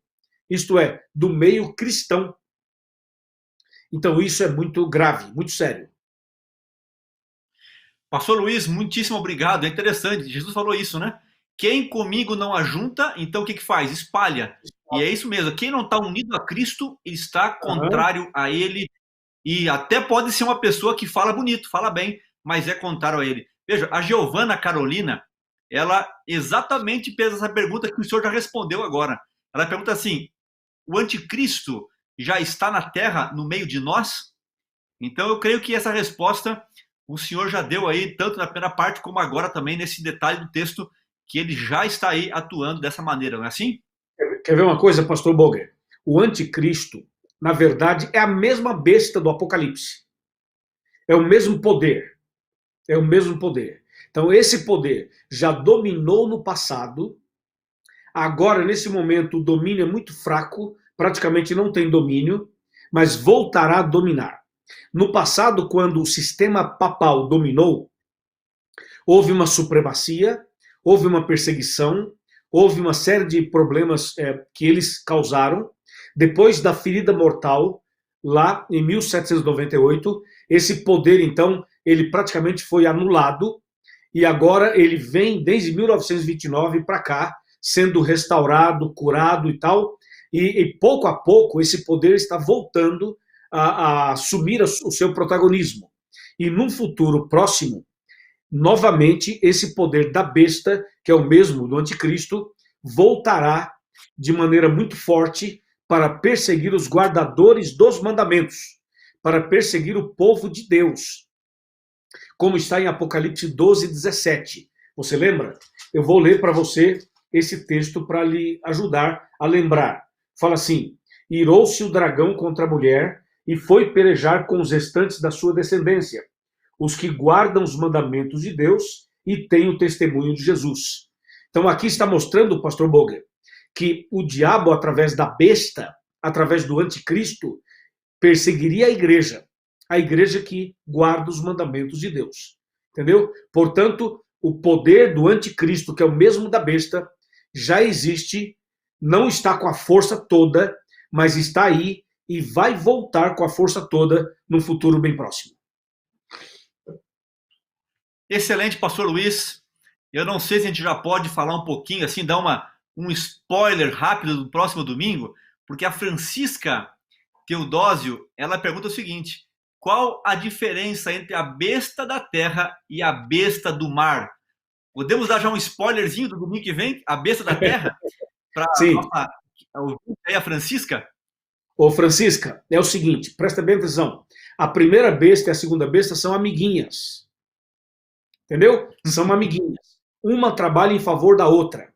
isto é, do meio cristão. Então isso é muito grave, muito sério. Pastor Luiz, muitíssimo obrigado. É interessante, Jesus falou isso, né? Quem comigo não ajunta, então o que faz? Espalha. E é isso mesmo. Quem não está unido a Cristo está contrário a ele. E até pode ser uma pessoa que fala bonito, fala bem, mas é contrário a ele. Veja, a Giovana Carolina, ela exatamente fez essa pergunta que o senhor já respondeu agora. Ela pergunta assim: o anticristo já está na terra, no meio de nós? Então eu creio que essa resposta o senhor já deu aí, tanto na primeira parte como agora também nesse detalhe do texto, que ele já está aí atuando dessa maneira, não é assim? Quer ver uma coisa, pastor Boger? O anticristo, na verdade, é a mesma besta do Apocalipse. É o mesmo poder. É o mesmo poder. Então esse poder já dominou no passado. Agora, nesse momento, o domínio é muito fraco, praticamente não tem domínio, mas voltará a dominar. No passado, quando o sistema papal dominou, houve uma supremacia, houve uma perseguição, houve uma série de problemas que eles causaram. Depois da ferida mortal, lá em 1798, esse poder, então, ele praticamente foi anulado, e agora ele vem, desde 1929 para cá, sendo restaurado, curado e tal, E pouco a pouco esse poder está voltando a assumir o seu protagonismo. E num futuro próximo, novamente, esse poder da besta, que é o mesmo do anticristo, voltará de maneira muito forte para perseguir os guardadores dos mandamentos, para perseguir o povo de Deus, como está em Apocalipse 12, 17. Você lembra? Eu vou ler para você esse texto para lhe ajudar a lembrar. Fala assim: irou-se o dragão contra a mulher e foi pelejar com os restantes da sua descendência, os que guardam os mandamentos de Deus e têm o testemunho de Jesus. Então aqui está mostrando, pastor Boger, que o diabo, através da besta, através do anticristo, perseguiria a igreja que guarda os mandamentos de Deus. Entendeu? Portanto, o poder do anticristo, que é o mesmo da besta, já existe, não está com a força toda, mas está aí e vai voltar com a força toda no futuro bem próximo. Excelente, pastor Luiz. Eu não sei se a gente já pode falar um pouquinho, assim, dar um spoiler rápido do próximo domingo, porque a Francisca Teodósio, ela pergunta o seguinte: qual a diferença entre a besta da terra e a besta do mar? Podemos dar já um spoilerzinho do domingo que vem? A besta da terra? Para a Francisca? Ô, Francisca, é o seguinte, presta bem atenção. A primeira besta e a segunda besta são amiguinhas. Entendeu? São amiguinhas. Uma trabalha em favor da outra.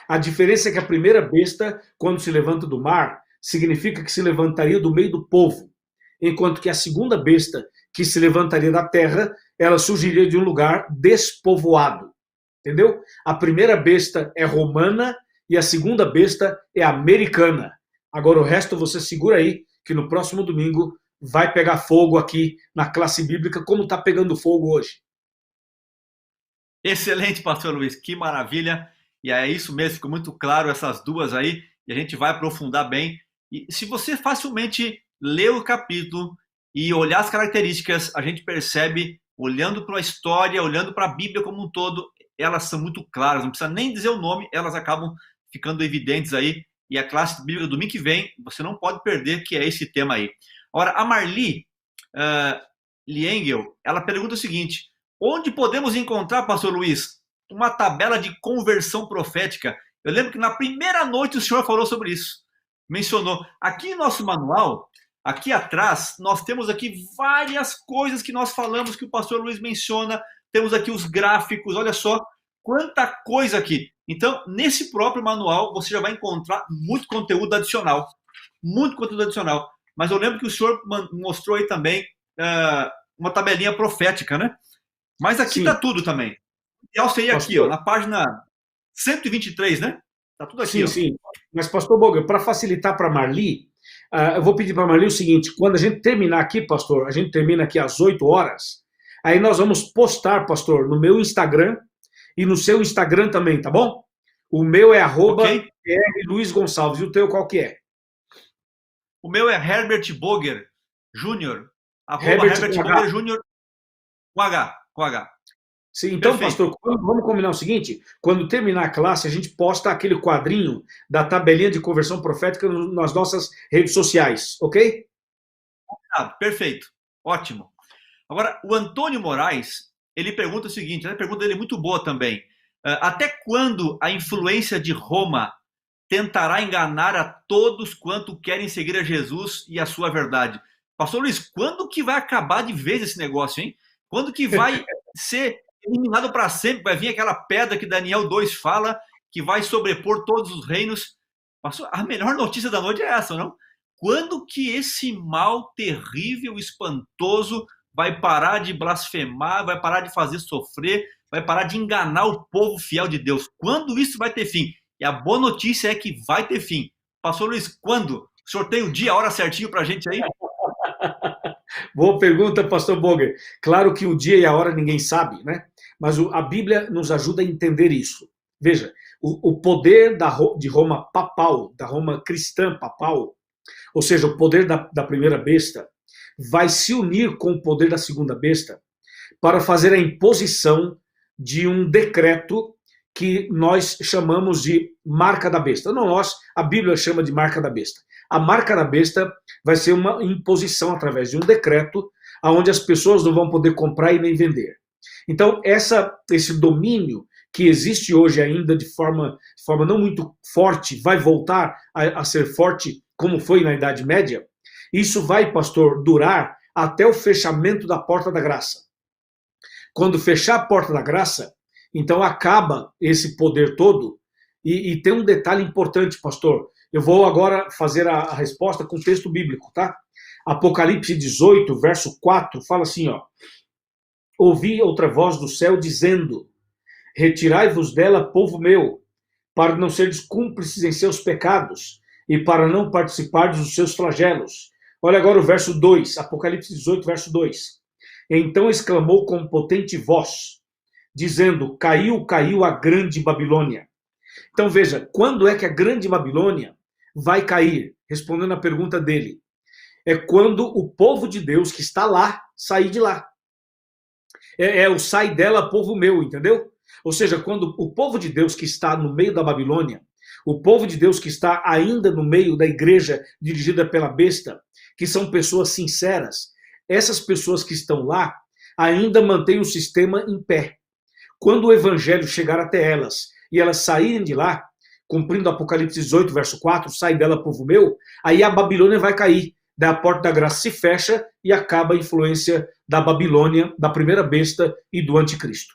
A diferença é que a primeira besta, quando se levanta do mar, significa que se levantaria do meio do povo. Enquanto que a segunda besta, que se levantaria da terra, ela surgiria de um lugar despovoado. Entendeu? A primeira besta é romana e a segunda besta é americana. Agora o resto você segura aí, que no próximo domingo vai pegar fogo aqui na classe bíblica, como está pegando fogo hoje. Excelente, pastor Luiz, que maravilha. E é isso mesmo, ficou muito claro essas duas aí, e a gente vai aprofundar bem. E se você facilmente ler o capítulo e olhar as características, a gente percebe, olhando para a história, olhando para a Bíblia como um todo, elas são muito claras, não precisa nem dizer o nome, elas acabam ficando evidentes aí. E a classe bíblica do domingo que vem, você não pode perder, que é esse tema aí. Agora, a Marli Liengel, ela pergunta o seguinte: onde podemos encontrar, pastor Luiz, uma tabela de conversão profética? Eu lembro que na primeira noite o senhor falou sobre isso. Mencionou. Aqui em nosso manual, aqui atrás, nós temos aqui várias coisas que nós falamos, que o pastor Luiz menciona. Temos aqui os gráficos, olha só quanta coisa aqui. Então, nesse próprio manual, você já vai encontrar muito conteúdo adicional. Muito conteúdo adicional. Mas eu lembro que o senhor mostrou aí também uma tabelinha profética, né? Mas aqui está tudo também. O ideal seria aqui, ó, na página 123, né? Está tudo aqui. Sim, ó. sim. Mas, pastor Boger, para facilitar para a Marli, eu vou pedir para a Marli o seguinte: quando a gente terminar aqui, pastor, a gente termina aqui às 8 horas, aí nós vamos postar, pastor, no meu Instagram e no seu Instagram também, tá bom? O meu é @Luiz Gonçalves. E o teu qual que é? O meu é Herbert Boger Júnior. Herbert Boger Júnior com H. Sim, então, Perfeito. pastor, vamos combinar o seguinte: quando terminar a classe, a gente posta aquele quadrinho da tabelinha de conversão profética nas nossas redes sociais, ok? Perfeito. Ótimo. Agora, o Antônio Moraes, ele pergunta o seguinte, a pergunta dele é muito boa também. Até quando a influência de Roma tentará enganar a todos quanto querem seguir a Jesus e a sua verdade? Pastor Luiz, quando que vai acabar de vez esse negócio, hein? Quando que vai ser eliminado para sempre? Vai vir aquela pedra que Daniel 2 fala, que vai sobrepor todos os reinos? Pastor, a melhor notícia da noite é essa, não? Quando que esse mal terrível, espantoso, vai parar de blasfemar, vai parar de fazer sofrer, vai parar de enganar o povo fiel de Deus? Quando isso vai ter fim? E a boa notícia é que vai ter fim. Pastor Luiz, quando? O senhor tem o dia, a hora certinho para a gente aí? Boa pergunta, pastor Boger. Claro que o dia e a hora ninguém sabe, né? Mas a Bíblia nos ajuda a entender isso. Veja, o poder de Roma papal, da Roma cristã papal, ou seja, o poder da primeira besta, vai se unir com o poder da segunda besta para fazer a imposição de um decreto que nós chamamos de marca da besta. Não nós, a Bíblia chama de marca da besta. A marca da besta vai ser uma imposição através de um decreto, onde as pessoas não vão poder comprar e nem vender. Então, esse domínio que existe hoje ainda de forma não muito forte, vai voltar a ser forte como foi na Idade Média. Isso vai, pastor, durar até o fechamento da porta da graça. Quando fechar a porta da graça, então acaba esse poder todo. E tem um detalhe importante, pastor. Eu vou agora fazer a resposta com texto bíblico, tá? Apocalipse 18, verso 4, fala assim, ó. Ouvi outra voz do céu dizendo: retirai-vos dela, povo meu, para não seres cúmplices em seus pecados e para não participardes dos seus flagelos. Olha agora o verso 2, Apocalipse 18, verso 2. Então exclamou com potente voz, dizendo: caiu, caiu a grande Babilônia. Então veja, quando é que a grande Babilônia vai cair? Respondendo a pergunta dele. É quando o povo de Deus que está lá, sair de lá. É o sai dela, povo meu, entendeu? Ou seja, quando o povo de Deus que está no meio da Babilônia, o povo de Deus que está ainda no meio da igreja dirigida pela besta, que são pessoas sinceras, essas pessoas que estão lá ainda mantêm o sistema em pé. Quando o evangelho chegar até elas e elas saírem de lá, cumprindo Apocalipse 18, verso 4, sai dela, povo meu, aí a Babilônia vai cair. Daí a porta da graça se fecha e acaba a influência da Babilônia, da primeira besta e do anticristo.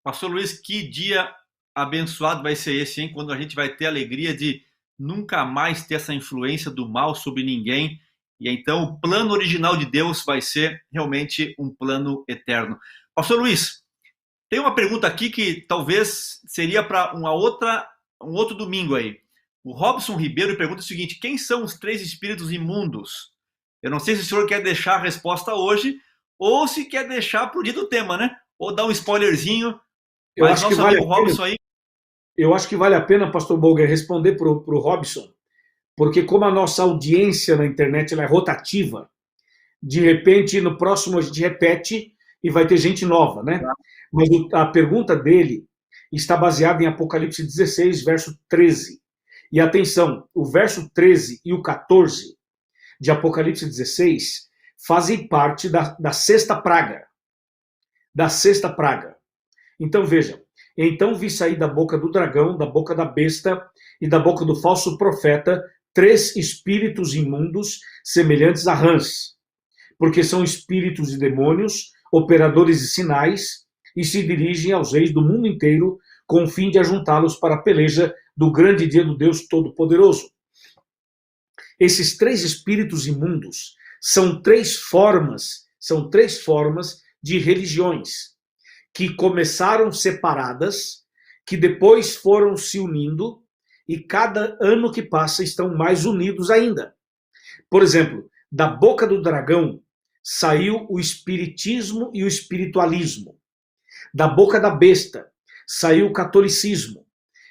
Pastor Luiz, que dia abençoado vai ser esse, hein? Quando a gente vai ter a alegria de nunca mais ter essa influência do mal sobre ninguém. E então o plano original de Deus vai ser realmente um plano eterno. Pastor Luiz, tem uma pergunta aqui que talvez seria para um outro domingo aí. O Robson Ribeiro pergunta o seguinte: quem são os 3 espíritos imundos? Eu não sei se o senhor quer deixar a resposta hoje ou se quer deixar para o dia do tema, né? Ou dar um spoilerzinho. Eu acho que vale a pena. Aí... Eu acho que vale a pena, pastor Bolger, responder para o Robson, porque como a nossa audiência na internet ela é rotativa, de repente no próximo a gente repete e vai ter gente nova, né? Mas a pergunta dele está baseada em Apocalipse 16, verso 13. E atenção, o verso 13 e o 14 de Apocalipse 16 fazem parte da sexta praga. Da sexta praga. Então veja, então vi sair da boca do dragão, da boca da besta e da boca do falso profeta 3 espíritos imundos semelhantes a rãs, porque são espíritos de demônios, operadores de sinais, e se dirigem aos reis do mundo inteiro com o fim de ajuntá-los para a peleja do grande dia do Deus Todo-Poderoso. Esses 3 espíritos imundos são 3 formas de religiões que começaram separadas, que depois foram se unindo e cada ano que passa estão mais unidos ainda. Por exemplo, da boca do dragão saiu o espiritismo e o espiritualismo. Da boca da besta saiu o catolicismo.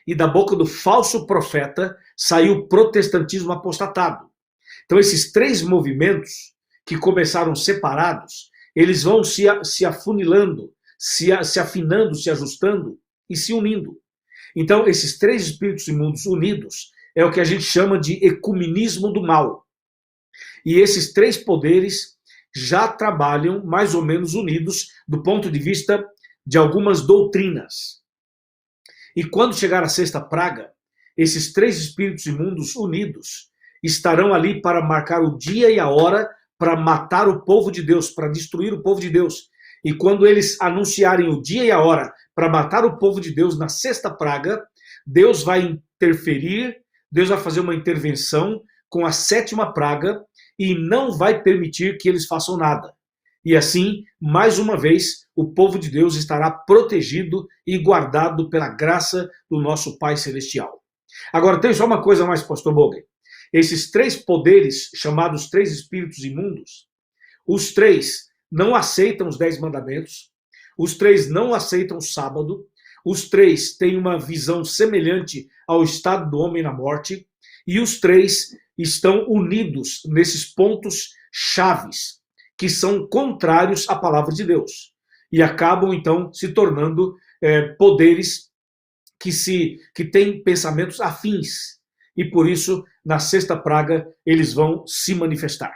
E da boca do falso profeta saiu o protestantismo apostatado. Então esses 3 movimentos que começaram separados, eles vão se afunilando, se afinando, se ajustando e se unindo. Então esses 3 espíritos imundos unidos é o que a gente chama de ecumenismo do mal. E esses 3 poderes já trabalham mais ou menos unidos do ponto de vista de algumas doutrinas. E quando chegar a sexta praga, esses 3 espíritos imundos unidos estarão ali para marcar o dia e a hora para matar o povo de Deus, para destruir o povo de Deus. E quando eles anunciarem o dia e a hora para matar o povo de Deus na sexta praga, Deus vai interferir, Deus vai fazer uma intervenção com a 7ª praga e não vai permitir que eles façam nada. E assim, mais uma vez, o povo de Deus estará protegido e guardado pela graça do nosso Pai Celestial. Agora, tem só uma coisa mais, pastor Bogen. Esses 3 poderes, chamados 3 espíritos imundos, os 3 não aceitam os 10 mandamentos, os 3 não aceitam o sábado, os 3 têm uma visão semelhante ao estado do homem na morte, e os 3 estão unidos nesses pontos chaves, que são contrários à palavra de Deus, e acabam, então, se tornando poderes que têm pensamentos afins. E por isso, na sexta praga, eles vão se manifestar.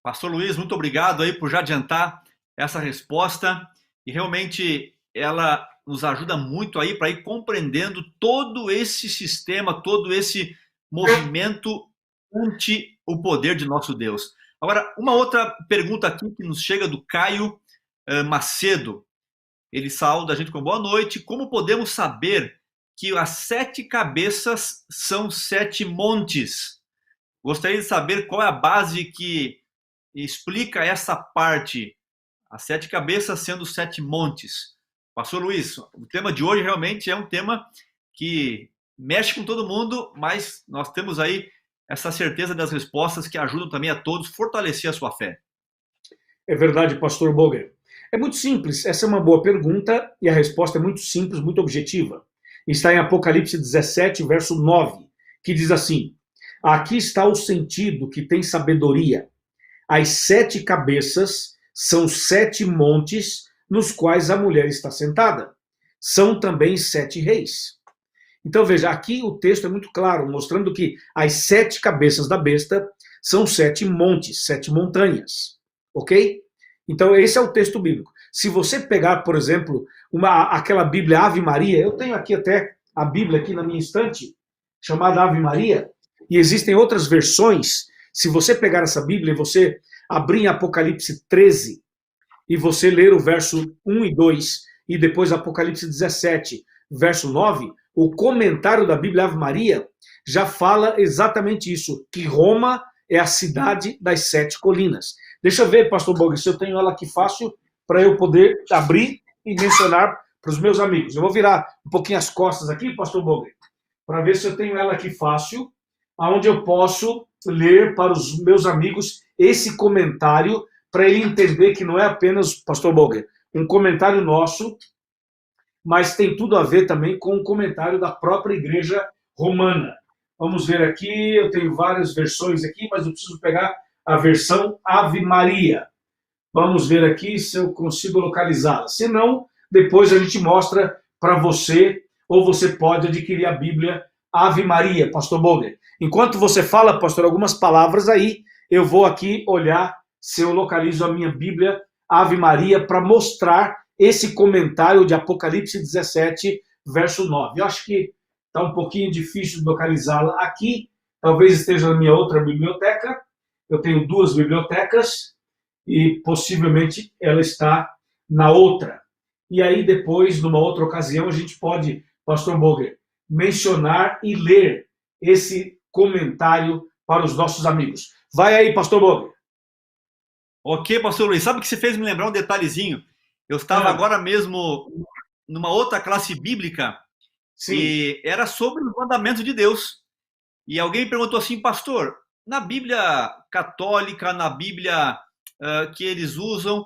Pastor Luiz, muito obrigado aí por já adiantar essa resposta. E realmente ela nos ajuda muito aí para ir compreendendo todo esse sistema, todo esse movimento ante o poder de nosso Deus. Agora, uma outra pergunta aqui que nos chega do Caio Macedo. Ele saúda a gente com boa noite. Como podemos saber que as 7 cabeças são 7 montes? Gostaria de saber qual é a base que explica essa parte. As 7 cabeças sendo 7 montes. Pastor Luiz, o tema de hoje realmente é um tema que mexe com todo mundo, mas nós temos aí essa certeza das respostas que ajudam também a todos a fortalecer a sua fé. É verdade, pastor Boger. É muito simples, essa é uma boa pergunta e a resposta é muito simples, muito objetiva. Está em Apocalipse 17, verso 9, que diz assim: aqui está o sentido que tem sabedoria. As 7 cabeças são 7 montes nos quais a mulher está sentada. São também 7 reis. Então veja, aqui o texto é muito claro, mostrando que as 7 cabeças da besta são 7 montes, 7 montanhas. Ok? Então esse é o texto bíblico. Se você pegar, por exemplo, aquela Bíblia Ave Maria, eu tenho aqui até a Bíblia aqui na minha estante, chamada Ave Maria, e existem outras versões. Se você pegar essa Bíblia e você abrir em Apocalipse 13, e você ler o verso 1 e 2, e depois Apocalipse 17, verso 9, o comentário da Bíblia Ave Maria já fala exatamente isso, que Roma é a cidade das 7 colinas. Deixa eu ver, pastor Boger, se eu tenho ela aqui fácil para eu poder abrir e mencionar para os meus amigos. Eu vou virar um pouquinho as costas aqui, pastor Boger, para ver se eu tenho ela aqui fácil, onde eu posso ler para os meus amigos esse comentário, para ele entender que não é apenas, pastor Boger, um comentário nosso, mas tem tudo a ver também com o comentário da própria igreja romana. Vamos ver aqui, eu tenho várias versões aqui, mas eu preciso pegar a versão Ave Maria. Vamos ver aqui se eu consigo localizá-la. Se não, depois a gente mostra para você, ou você pode adquirir a Bíblia Ave Maria, pastor Boger. Enquanto você fala, pastor, algumas palavras aí, eu vou aqui olhar se eu localizo a minha Bíblia Ave Maria para mostrar esse comentário de Apocalipse 17, verso 9. Eu acho que está um pouquinho difícil de localizá-la aqui, talvez esteja na minha outra biblioteca. Eu tenho 2 bibliotecas e possivelmente ela está na outra. E aí depois, numa outra ocasião, a gente pode, pastor Boger, mencionar e ler esse comentário para os nossos amigos. Vai aí, pastor Boger. Ok, pastor Luiz, sabe o que você fez me lembrar um detalhezinho? Eu estava agora mesmo numa outra classe bíblica. Sim. E era sobre os mandamentos de Deus. E alguém me perguntou assim, pastor, na Bíblia católica, na Bíblia que eles usam,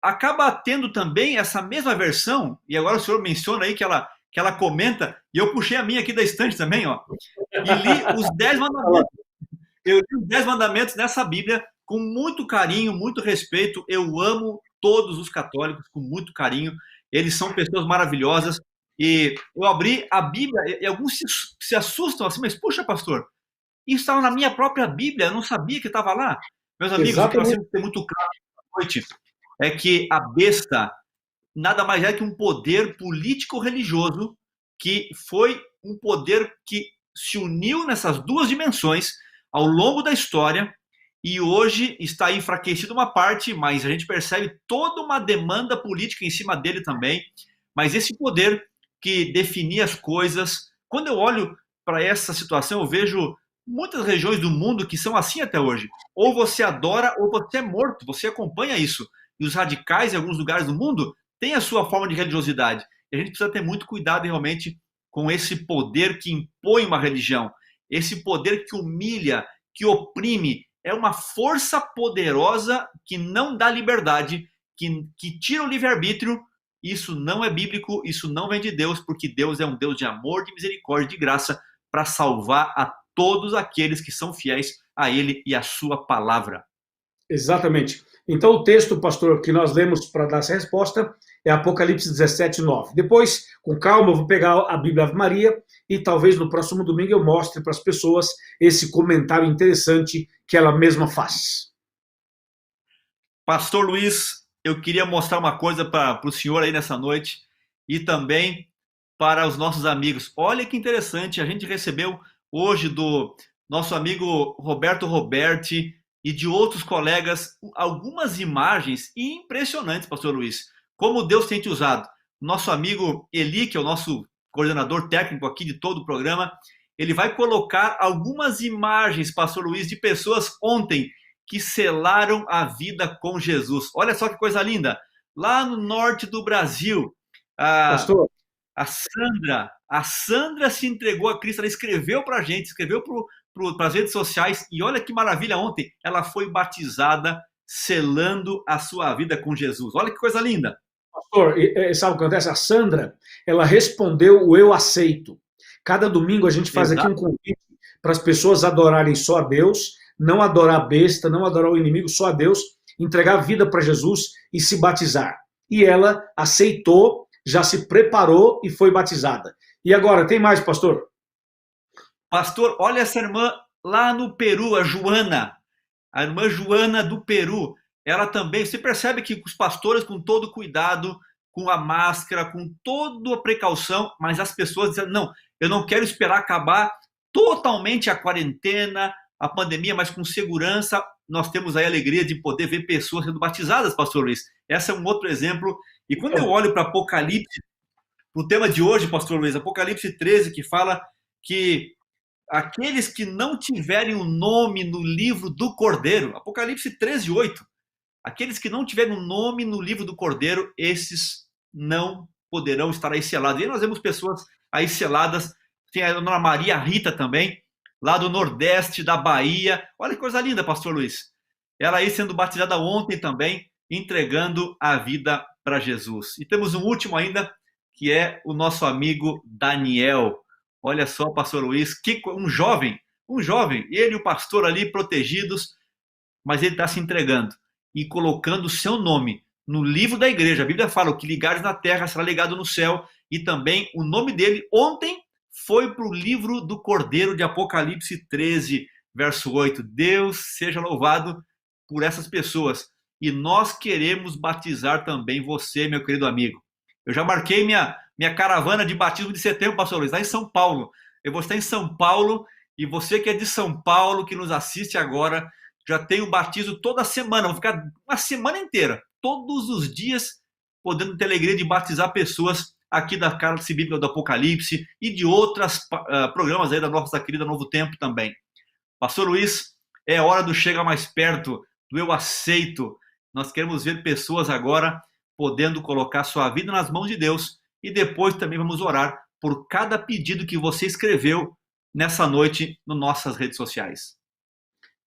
acaba tendo também essa mesma versão, e agora o senhor menciona aí que ela comenta, e eu puxei a minha aqui da estante também, ó, e li os 10 mandamentos. Eu li os 10 mandamentos nessa Bíblia com muito carinho, muito respeito. Eu amo todos os católicos com muito carinho. Eles são pessoas maravilhosas. E eu abri a Bíblia e alguns se assustam assim, mas puxa, pastor, isso estava na minha própria Bíblia, eu não sabia que estava lá. Meus amigos, o que nós temos que ter muito claro esta noite é que a besta nada mais é que um poder político-religioso que foi um poder que se uniu nessas 2 dimensões ao longo da história e hoje está enfraquecido uma parte, mas a gente percebe toda uma demanda política em cima dele também. Mas esse poder que definia as coisas, quando eu olho para essa situação, eu vejo muitas regiões do mundo que são assim até hoje. Ou você adora ou você é morto, você acompanha isso. E os radicais em alguns lugares do mundo têm a sua forma de religiosidade. E a gente precisa ter muito cuidado realmente com esse poder que impõe uma religião, esse poder que humilha, que oprime, é uma força poderosa que não dá liberdade, que tira o livre-arbítrio. Isso não é bíblico, isso não vem de Deus, porque Deus é um Deus de amor, de misericórdia, de graça, para salvar a todos aqueles que são fiéis a Ele e a sua palavra. Exatamente. Então, o texto, pastor, que nós lemos para dar essa resposta é Apocalipse 17, 9. Depois, com calma, eu vou pegar a Bíblia Ave Maria e talvez no próximo domingo eu mostre para as pessoas esse comentário interessante que ela mesma faz. Pastor Luiz, eu queria mostrar uma coisa para o senhor aí nessa noite e também para os nossos amigos. Olha que interessante, a gente recebeu hoje do nosso amigo Roberto Roberti e de outros colegas algumas imagens impressionantes, pastor Luiz. Como Deus tem te usado. Nosso amigo Eli, que é o nosso coordenador técnico aqui de todo o programa, ele vai colocar algumas imagens, pastor Luiz, de pessoas ontem que selaram a vida com Jesus. Olha só que coisa linda. Lá no norte do Brasil, Pastor, a Sandra se entregou a Cristo, ela escreveu para a gente, escreveu para as redes sociais, e olha que maravilha ontem, ela foi batizada, selando a sua vida com Jesus. Olha que coisa linda. pastor, sabe o que acontece? A Sandra, ela respondeu o eu aceito. Cada domingo a gente faz aqui um convite para as pessoas adorarem só a Deus, não adorar a besta, não adorar o inimigo, só a Deus, entregar a vida para Jesus e se batizar. E ela aceitou, já se preparou e foi batizada. E agora, tem mais, pastor? Pastor, olha essa irmã lá no Peru, a irmã Joana do Peru. Ela também, você percebe que os pastores, com todo cuidado, com a máscara, com toda a precaução, mas as pessoas dizem, não, eu não quero esperar acabar totalmente a quarentena, a pandemia, mas com segurança, nós temos aí a alegria de poder ver pessoas sendo batizadas, pastor Luiz. Esse é um outro exemplo. E quando eu olho para Apocalipse, para o tema de hoje, pastor Luiz, Apocalipse 13, que fala que aqueles que não tiverem o nome no livro do Cordeiro, Apocalipse 13, 8, aqueles que não tiverem o nome no livro do Cordeiro, esses não poderão estar aí selados. E aí nós vemos pessoas aí seladas, tem a dona Maria Rita também, lá do Nordeste da Bahia. Olha que coisa linda, pastor Luiz. Ela aí sendo batizada ontem também, entregando a vida para Jesus. E temos um último ainda, que é o nosso amigo Daniel. Olha só, pastor Luiz, um jovem, ele e o pastor ali protegidos, mas ele está se entregando e colocando o seu nome no livro da igreja. A Bíblia fala, o que ligares na terra será ligado no céu, e também o nome dele ontem foi para o livro do Cordeiro de Apocalipse 13, verso 8. Deus seja louvado por essas pessoas. E nós queremos batizar também você, meu querido amigo. Eu já marquei minha caravana de batismo de setembro, pastor Luiz, lá em São Paulo. Eu vou estar em São Paulo, e você que é de São Paulo, que nos assiste agora, já tem o batismo toda semana. Vou ficar uma semana inteira, todos os dias, podendo ter a alegria de batizar pessoas aqui da Classe Bíblica do Apocalipse e de outros programas aí da nossa querida Novo Tempo também. Pastor Luiz, é hora do Chega Mais Perto, do Eu Aceito. Nós queremos ver pessoas agora podendo colocar sua vida nas mãos de Deus, e depois também vamos orar por cada pedido que você escreveu nessa noite nas nossas redes sociais.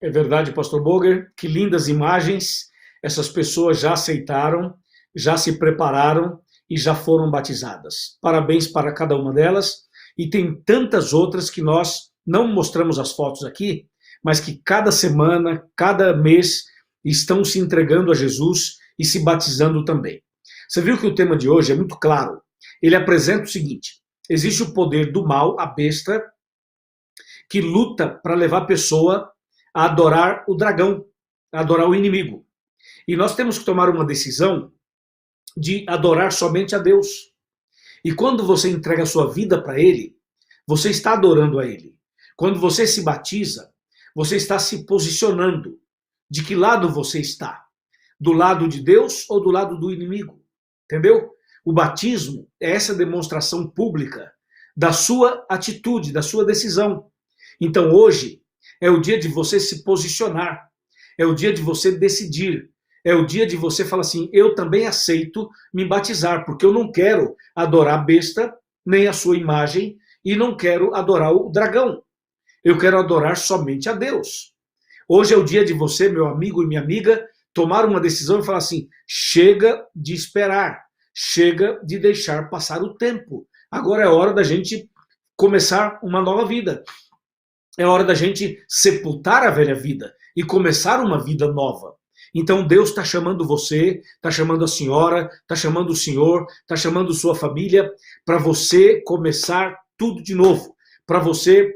É verdade, pastor Boger, que lindas imagens. Essas pessoas já aceitaram, já se prepararam e já foram batizadas. Parabéns para cada uma delas. E tem tantas outras que nós não mostramos as fotos aqui, mas que cada semana, cada mês, estão se entregando a Jesus e se batizando também. Você viu que o tema de hoje é muito claro. Ele apresenta o seguinte: existe o poder do mal, a besta, que luta para levar a pessoa a adorar o dragão, a adorar o inimigo. E nós temos que tomar uma decisão de adorar somente a Deus. E quando você entrega a sua vida para Ele, você está adorando a Ele. Quando você se batiza, você está se posicionando. De que lado você está? Do lado de Deus ou do lado do inimigo? Entendeu? O batismo é essa demonstração pública da sua atitude, da sua decisão. Então hoje é o dia de você se posicionar, é o dia de você decidir, é o dia de você falar assim, eu também aceito me batizar, porque eu não quero adorar a besta, nem a sua imagem, e não quero adorar o dragão. Eu quero adorar somente a Deus. Hoje é o dia de você, meu amigo e minha amiga, tomar uma decisão e falar assim, chega de esperar, chega de deixar passar o tempo. Agora é hora da gente começar uma nova vida. É hora da gente sepultar a velha vida e começar uma vida nova. Então Deus está chamando você, está chamando a senhora, está chamando o senhor, está chamando sua família para você começar tudo de novo, para você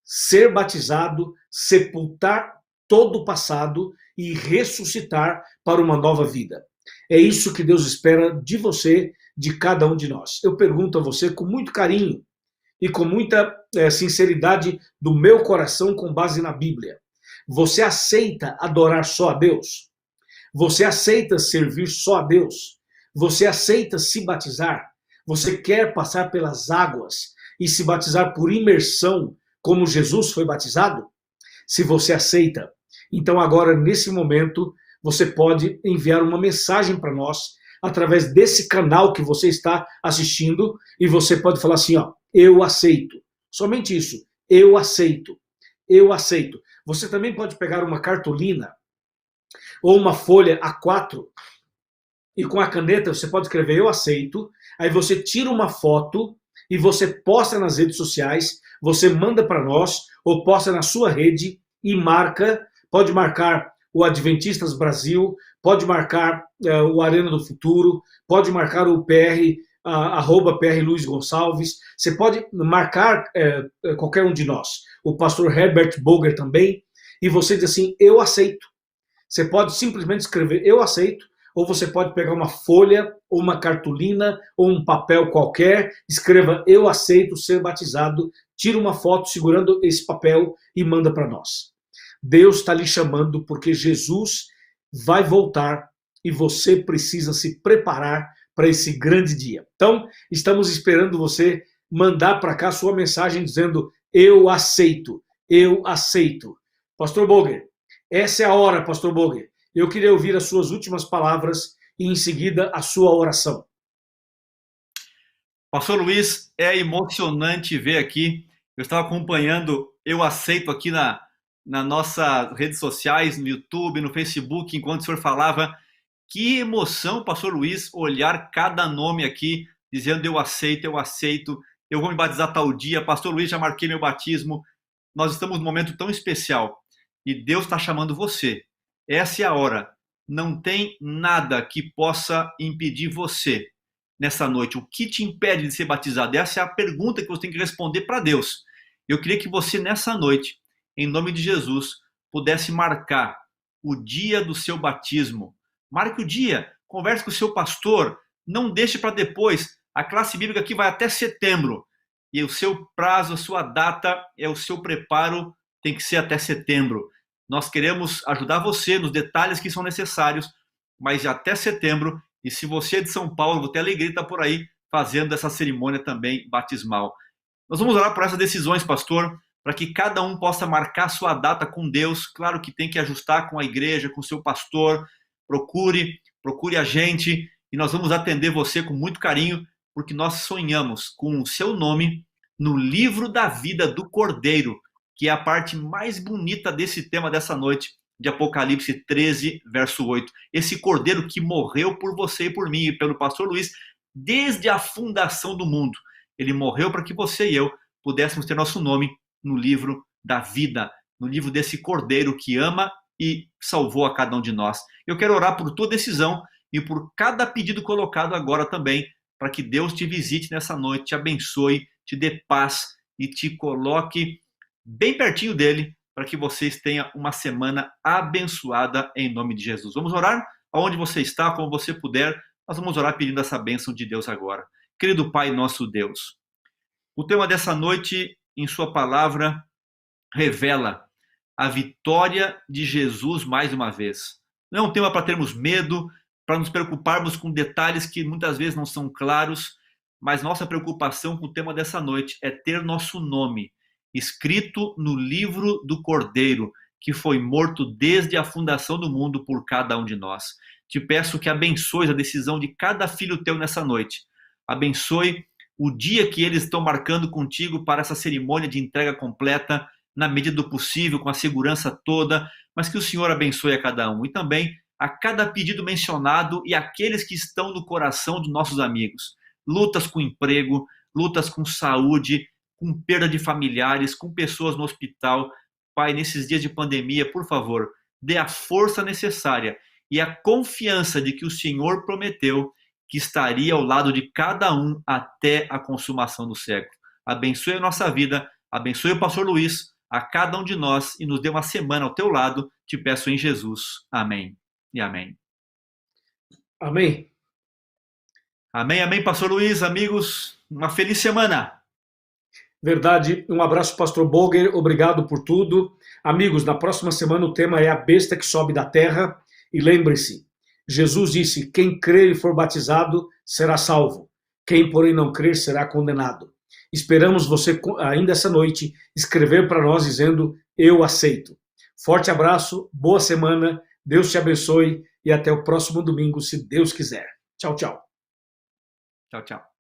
ser batizado, sepultar todo o passado e ressuscitar para uma nova vida. É isso que Deus espera de você, de cada um de nós. Eu pergunto a você com muito carinho e com muita sinceridade do meu coração, com base na Bíblia. Você aceita adorar só a Deus? Você aceita servir só a Deus? Você aceita se batizar? Você quer passar pelas águas e se batizar por imersão, como Jesus foi batizado? Se você aceita, então agora, nesse momento, você pode enviar uma mensagem para nós, através desse canal que você está assistindo, e você pode falar assim, ó, eu aceito. Somente isso, eu aceito. Eu aceito. Você também pode pegar uma cartolina ou uma folha A4 e com a caneta você pode escrever eu aceito, aí você tira uma foto e você posta nas redes sociais, você manda para nós ou posta na sua rede e marca, pode marcar o Adventistas Brasil, pode marcar o Arena do Futuro, pode marcar o PR, @PR Luiz Gonçalves, você pode marcar qualquer um de nós, o pastor Herbert Boger também, e você diz assim, eu aceito. Você pode simplesmente escrever eu aceito, ou você pode pegar uma folha, ou uma cartolina, ou um papel qualquer, escreva eu aceito ser batizado, tira uma foto segurando esse papel e manda para nós. Deus está lhe chamando porque Jesus vai voltar e você precisa se preparar para esse grande dia. Então, estamos esperando você mandar para cá sua mensagem dizendo eu aceito, eu aceito. Pastor Boger, essa é a hora, Pastor Boger. Eu queria ouvir as suas últimas palavras e em seguida a sua oração. Pastor Luiz, é emocionante ver aqui, eu estava acompanhando, eu aceito aqui nas nossas redes sociais, no YouTube, no Facebook, enquanto o senhor falava. Que emoção, Pastor Luiz, olhar cada nome aqui, dizendo eu aceito, eu vou me batizar tal dia, Pastor Luiz, já marquei meu batismo. Nós estamos num momento tão especial e Deus está chamando você. Essa é a hora. Não tem nada que possa impedir você nessa noite. O que te impede de ser batizado? Essa é a pergunta que você tem que responder para Deus. Eu queria que você, nessa noite, em nome de Jesus, pudesse marcar o dia do seu batismo. Marque o dia, converse com o seu pastor, não deixe para depois. A classe bíblica aqui vai até setembro. E o seu prazo, a sua data, o seu preparo tem que ser até setembro. Nós queremos ajudar você nos detalhes que são necessários, mas até setembro. E se você é de São Paulo, vou ter a alegria de estar por aí fazendo essa cerimônia também batismal. Nós vamos orar por essas decisões, pastor, para que cada um possa marcar sua data com Deus. Claro que tem que ajustar com a igreja, com o seu pastor. Procure a gente e nós vamos atender você com muito carinho, porque nós sonhamos com o seu nome no livro da vida do Cordeiro, que é a parte mais bonita desse tema dessa noite, de Apocalipse 13, verso 8. Esse Cordeiro que morreu por você e por mim e pelo pastor Luiz desde a fundação do mundo. Ele morreu para que você e eu pudéssemos ter nosso nome no livro da vida, no livro desse Cordeiro que ama e salvou a cada um de nós. Eu quero orar por tua decisão e por cada pedido colocado agora também, para que Deus te visite nessa noite, te abençoe, te dê paz e te coloque bem pertinho dele, para que vocês tenham uma semana abençoada em nome de Jesus. Vamos orar aonde você está, como você puder. Nós vamos orar pedindo essa bênção de Deus agora. Querido Pai, nosso Deus, o tema dessa noite, em sua palavra, revela a vitória de Jesus mais uma vez. Não é um tema para termos medo, para nos preocuparmos com detalhes que muitas vezes não são claros, mas nossa preocupação com o tema dessa noite é ter nosso nome escrito no livro do Cordeiro, que foi morto desde a fundação do mundo por cada um de nós. Te peço que abençoes a decisão de cada filho teu nessa noite. Abençoe o dia que eles estão marcando contigo para essa cerimônia de entrega completa, na medida do possível, com a segurança toda, mas que o Senhor abençoe a cada um. E também a cada pedido mencionado e aqueles que estão no coração de nossos amigos. Lutas com emprego, lutas com saúde, com perda de familiares, com pessoas no hospital. Pai, nesses dias de pandemia, por favor, dê a força necessária e a confiança de que o Senhor prometeu que estaria ao lado de cada um até a consumação do século. Abençoe a nossa vida, abençoe o pastor Luiz, a cada um de nós e nos dê uma semana ao teu lado, te peço em Jesus. Amém e amém. Amém. Amém, amém, pastor Luiz, amigos, uma feliz semana. Verdade. Um abraço, pastor Boger. Obrigado por tudo. Amigos, na próxima semana o tema é a besta que sobe da terra. E lembre-se, Jesus disse, quem crer e for batizado será salvo. Quem, porém, não crer será condenado. Esperamos você ainda essa noite escrever para nós dizendo, eu aceito. Forte abraço, boa semana, Deus te abençoe e até o próximo domingo, se Deus quiser. Tchau, tchau. Tchau, tchau.